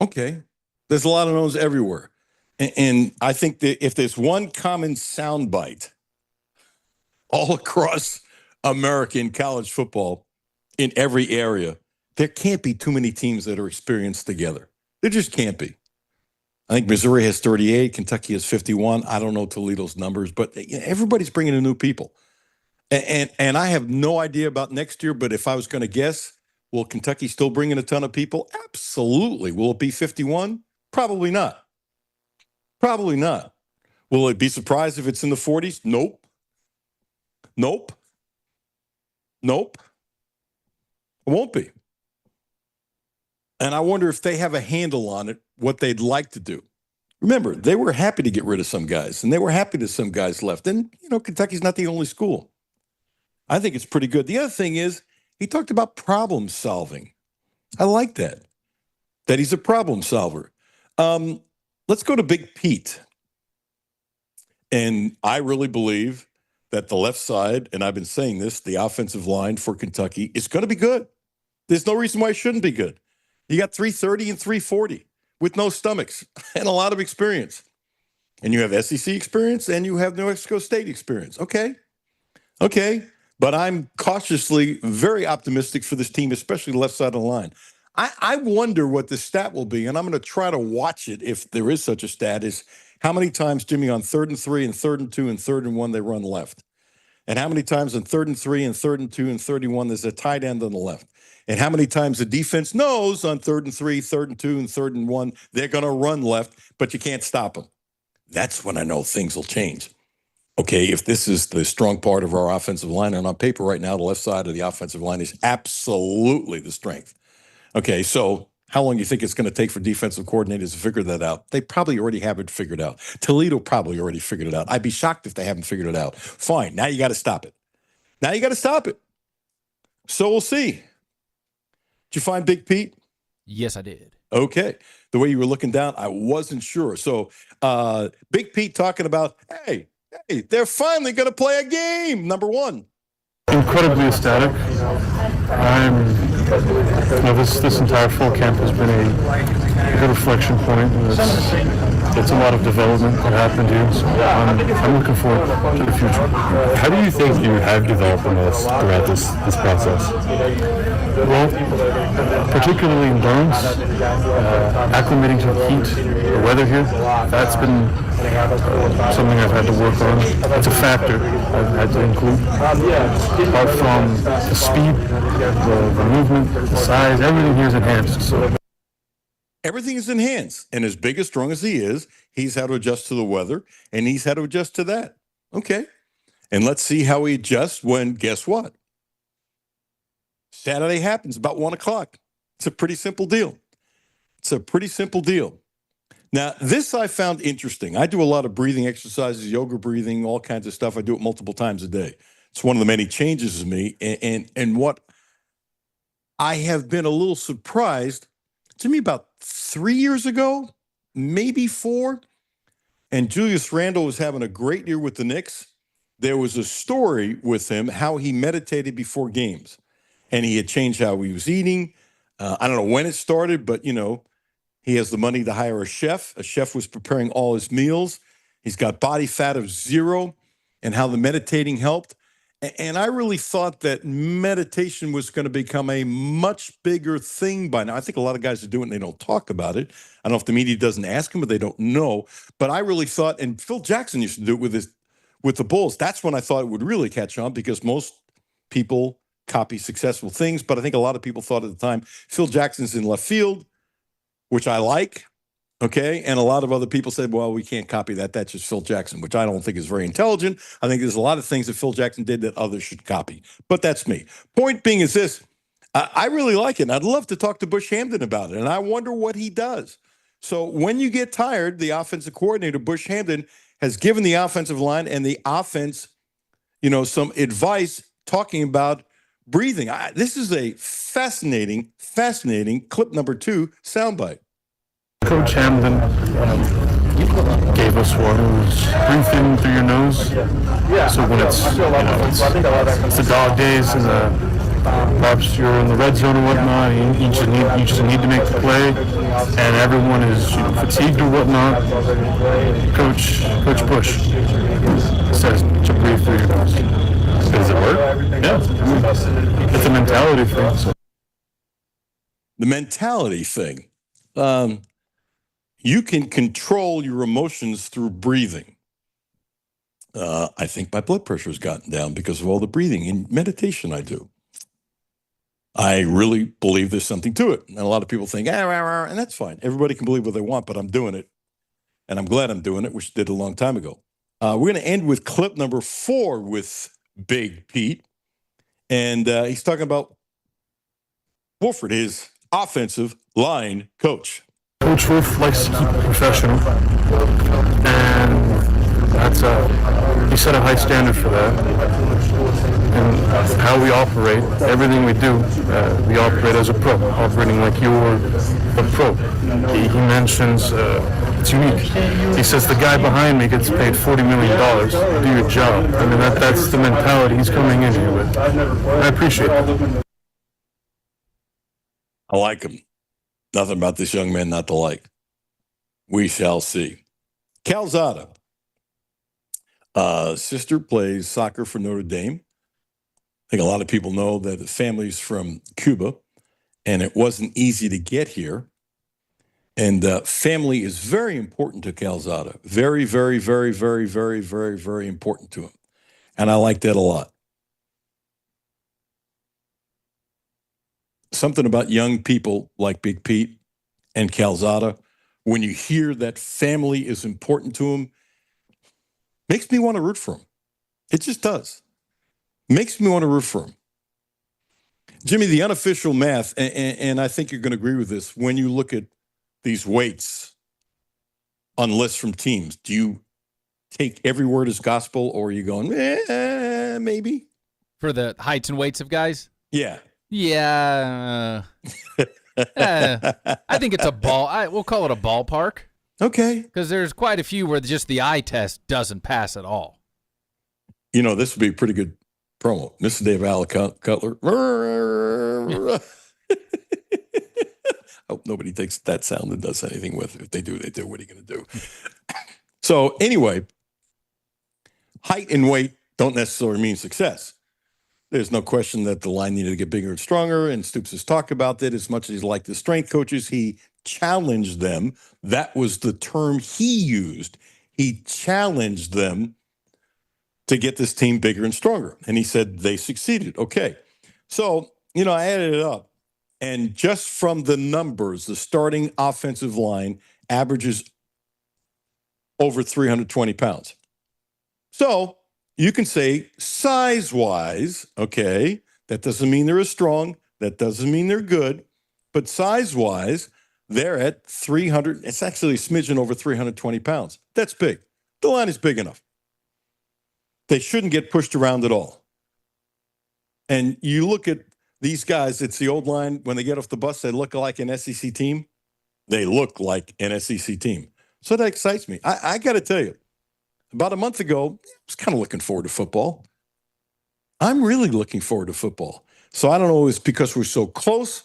Okay, there's a lot of unknowns everywhere, and I think that if there's one common soundbite all across American college football in every area, there can't be too many teams that are experienced together. There just can't be. I think Missouri has 38, Kentucky has 51. I don't know Toledo's numbers, but everybody's bringing in new people. And I have no idea about next year, but if I was going to guess, will Kentucky still bring in a ton of people? Absolutely. Will it be 51? Probably not. Probably not. Will it be surprised if it's in the 40s? Nope. Nope. Nope. It won't be. And I wonder if they have a handle on it, what they'd like to do. Remember, they were happy to get rid of some guys, and they were happy that some guys left. And, Kentucky's not the only school. I think it's pretty good. The other thing is, he talked about problem solving. I like that he's a problem solver. Let's go to Big Pete. And I really believe that the left side, and I've been saying this, the offensive line for Kentucky is going to be good. There's no reason why it shouldn't be good. You got 330 and 340 with no stomachs and a lot of experience. And you have SEC experience and you have New Mexico State experience. Okay. But I'm cautiously very optimistic for this team, especially the left side of the line. I wonder what the stat will be, and I'm going to try to watch it if there is such a stat, is how many times, Jimmy, on 3rd and 3 and 3rd and 2 and 3rd and 1 they run left. And how many times on 3rd and 3 and 3rd and 2 and 31 there's a tight end on the left. And how many times the defense knows on 3rd and 3, 3rd and 2, and 3rd and 1, they're going to run left, but you can't stop them. That's when I know things will change. Okay, if this is the strong part of our offensive line, and on paper right now, the left side of the offensive line is absolutely the strength. Okay, so how long do you think it's going to take for defensive coordinators to figure that out? They probably already have it figured out. Toledo probably already figured it out. I'd be shocked if they haven't figured it out. Fine, now you got to stop it. So we'll see. Did you find Big Pete? Yes, I did. Okay. The way you were looking down, I wasn't sure. So Big Pete talking about, hey, they're finally going to play a game, number 1. Incredibly ecstatic. This entire fall camp has been a good reflection point. It's a lot of development that happened here, so I'm looking forward to the future. How do you think you have developed in this throughout this process? Well, particularly endurance, acclimating to the heat, the weather here, that's been something I've had to work on. It's a factor I've had to include. Apart from the speed, the movement, the size, everything here is enhanced. So. Everything is in hands. And as big as strong as he is, he's had to adjust to the weather, and he's had to adjust to that. Okay. And let's see how he adjusts when, guess what? Saturday happens about 1 o'clock. It's a pretty simple deal. Now, this I found interesting. I do a lot of breathing exercises, yoga breathing, all kinds of stuff. I do it multiple times a day. It's one of the many changes in me. And what I have been a little surprised, to me about 3 years ago, maybe 4, and Julius Randle was having a great year with the Knicks. There was a story with him, how he meditated before games. And he had changed how he was eating. I don't know when it started, but, he has the money to hire a chef. A chef was preparing all his meals. He's got body fat of 0, and how the meditating helped. And I really thought that meditation was going to become a much bigger thing by now. I think a lot of guys are doing it and they don't talk about it. I don't know if the media doesn't ask them, but they don't know. But I really thought, and Phil Jackson used to do it with the Bulls. That's when I thought it would really catch on, because most people copy successful things. But I think a lot of people thought at the time, Phil Jackson's in left field, which I like, okay? And a lot of other people said, well, we can't copy that. That's just Phil Jackson, which I don't think is very intelligent. I think there's a lot of things that Phil Jackson did that others should copy. But that's me. Point being is this. I really like it, and I'd love to talk to Bush Hampton about it, and I wonder what he does. So when you get tired, the offensive coordinator, Bush Hampton, has given the offensive line and the offense, some advice talking about breathing. This is a fascinating clip number 2 soundbite. Coach Hamden gave us one. It was breathe in through your nose. So when it's the dog days and perhaps you're in the red zone or whatnot, and you just need to make the play, and everyone is fatigued or whatnot. Coach Bush says to breathe through your nose. Does it work? Yeah. It's a mentality thing. So. The mentality thing. You can control your emotions through breathing. I think my blood pressure has gotten down because of all the breathing and meditation I do. I really believe there's something to it. And a lot of people think, and that's fine. Everybody can believe what they want, but I'm doing it. And I'm glad I'm doing it, which I did a long time ago. We're going to end with clip number 4 with Big Pete. And he's talking about Wolford, his offensive line coach. Coach Wolf likes to keep it professional, and that's he set a high standard for that. And how we operate, everything we do, we operate as a pro, operating like you're a pro. He mentions it's unique. He says the guy behind me gets paid $40 million to do your job. I mean, that's the mentality he's coming in here with. I appreciate it. I like him. Nothing about this young man not to like. We shall see. Calzada. Sister plays soccer for Notre Dame. I think a lot of people know that the family's from Cuba, and it wasn't easy to get here. And family is very important to Calzada. Very, very, very, very, very, very, very important to him. And I like that a lot. Something about young people like Big Pete and Calzada, when you hear that family is important to him, makes me want to root for him. It just does. Makes me want to root for him. Jimmy, the unofficial math, and I think you're going to agree with this, when you look at these weights on lists from teams, do you take every word as gospel, or are you going, maybe? For the heights and weights of guys? Yeah. Yeah. I think it's a ball. We'll call it a ballpark. Okay. Because there's quite a few where just the eye test doesn't pass at all. This would be a pretty good promo. Mr. Dave Al Cutler. I hope nobody takes that sound and does anything with it. If they do, they do. What are you going to do? So anyway, height and weight don't necessarily mean success. There's no question that the line needed to get bigger and stronger, and Stoops has talked about that. As much as he's like the strength coaches, he challenged them. That was the term he used. He challenged them to get this team bigger and stronger. And he said they succeeded. Okay. So, I added it up. And just from the numbers, the starting offensive line averages over 320 pounds. So you can say size-wise, okay, that doesn't mean they're as strong. That doesn't mean they're good. But size-wise, they're at 300. It's actually a smidgen over 320 pounds. That's big. The line is big enough. They shouldn't get pushed around at all. And you look at these guys, it's the old line. When they get off the bus, they look like an SEC team. They look like an SEC team. So that excites me. I got to tell you, about a month ago, I was kind of looking forward to football. I'm really looking forward to football. So I don't know if it's because we're so close.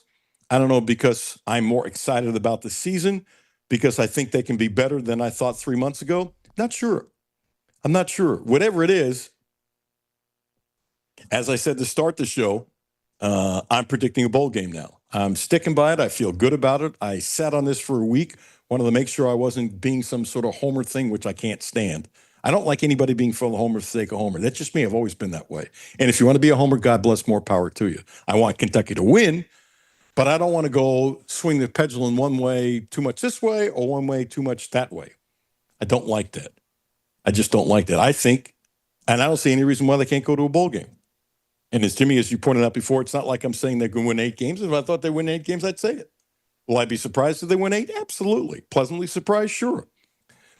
I don't know because I'm more excited about the season, because I think they can be better than I thought 3 months ago. Not sure. I'm not sure. Whatever it is, as I said to start the show, I'm predicting a bowl game now. I'm sticking by it. I feel good about it. I sat on this for a week. Wanted to make sure I wasn't being some sort of homer thing, which I can't stand. I don't like anybody being full of homer for the sake of homer. That's just me. I've always been that way. And if you want to be a homer, God bless, more power to you. I want Kentucky to win, but I don't want to go swing the pendulum one way too much this way or one way too much that way. I don't like that. I just don't like that. I think, and I don't see any reason why they can't go to a bowl game. And as Jimmy, as you pointed out before, it's not like I'm saying they're going to win 8 games. If I thought they win 8 games, I'd say it. Will I be surprised if they win 8? Absolutely. Pleasantly surprised? Sure.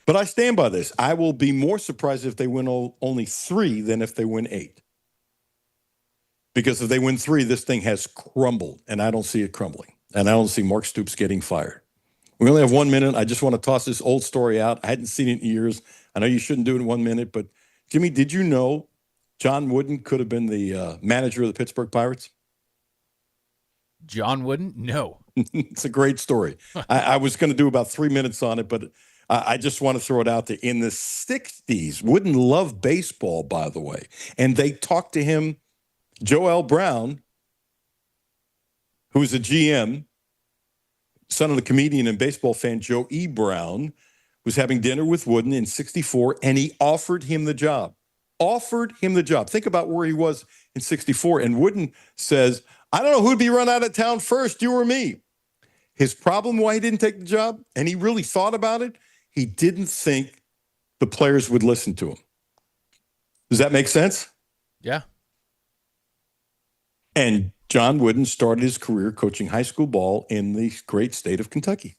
But I stand by this. I will be more surprised if they win only 3 than if they win 8. Because if they win 3, this thing has crumbled, and I don't see it crumbling. And I don't see Mark Stoops getting fired. We only have 1 minute. I just want to toss this old story out. I hadn't seen it in years. I know you shouldn't do it in 1 minute, but Jimmy, did you know John Wooden could have been the manager of the Pittsburgh Pirates? John Wooden? No. It's a great story. I was going to do about 3 minutes on it, but I just want to throw it out there. In the 60s, Wooden loved baseball, by the way. And they talked to him, Joel Brown, who's a GM, son of the comedian and baseball fan Joe E. Brown, was having dinner with Wooden in 64, and he offered him the job. Offered him the job. Think about where he was in 64. And Wooden says, I don't know who'd be run out of town first, you or me. His problem why he didn't take the job, and he really thought about it, he didn't think the players would listen to him. Does that make sense? Yeah. And John Wooden started his career coaching high school ball in the great state of Kentucky.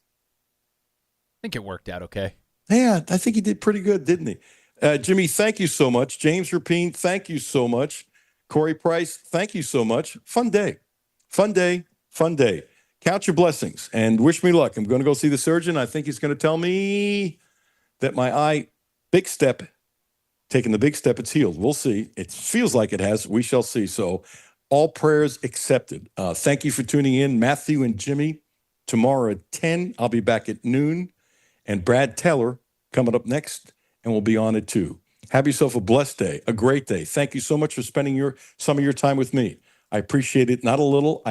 I think it worked out okay. Yeah, I think he did pretty good, didn't he? Jimmy, thank you so much. James Rapine, thank you so much. Corey Price, thank you so much. Fun day. Fun day. Fun day. Count your blessings and wish me luck. I'm going to go see the surgeon. I think he's going to tell me that my eye, big step, taking the big step, it's healed. We'll see. It feels like it has. We shall see. So all prayers accepted. Thank you for tuning in. Matthew and Jimmy, tomorrow at 10. I'll be back at noon. And Brad Teller coming up next, and we'll be on at 2. Have yourself a blessed day, a great day. Thank you so much for spending some of your time with me. I appreciate it. Not a little.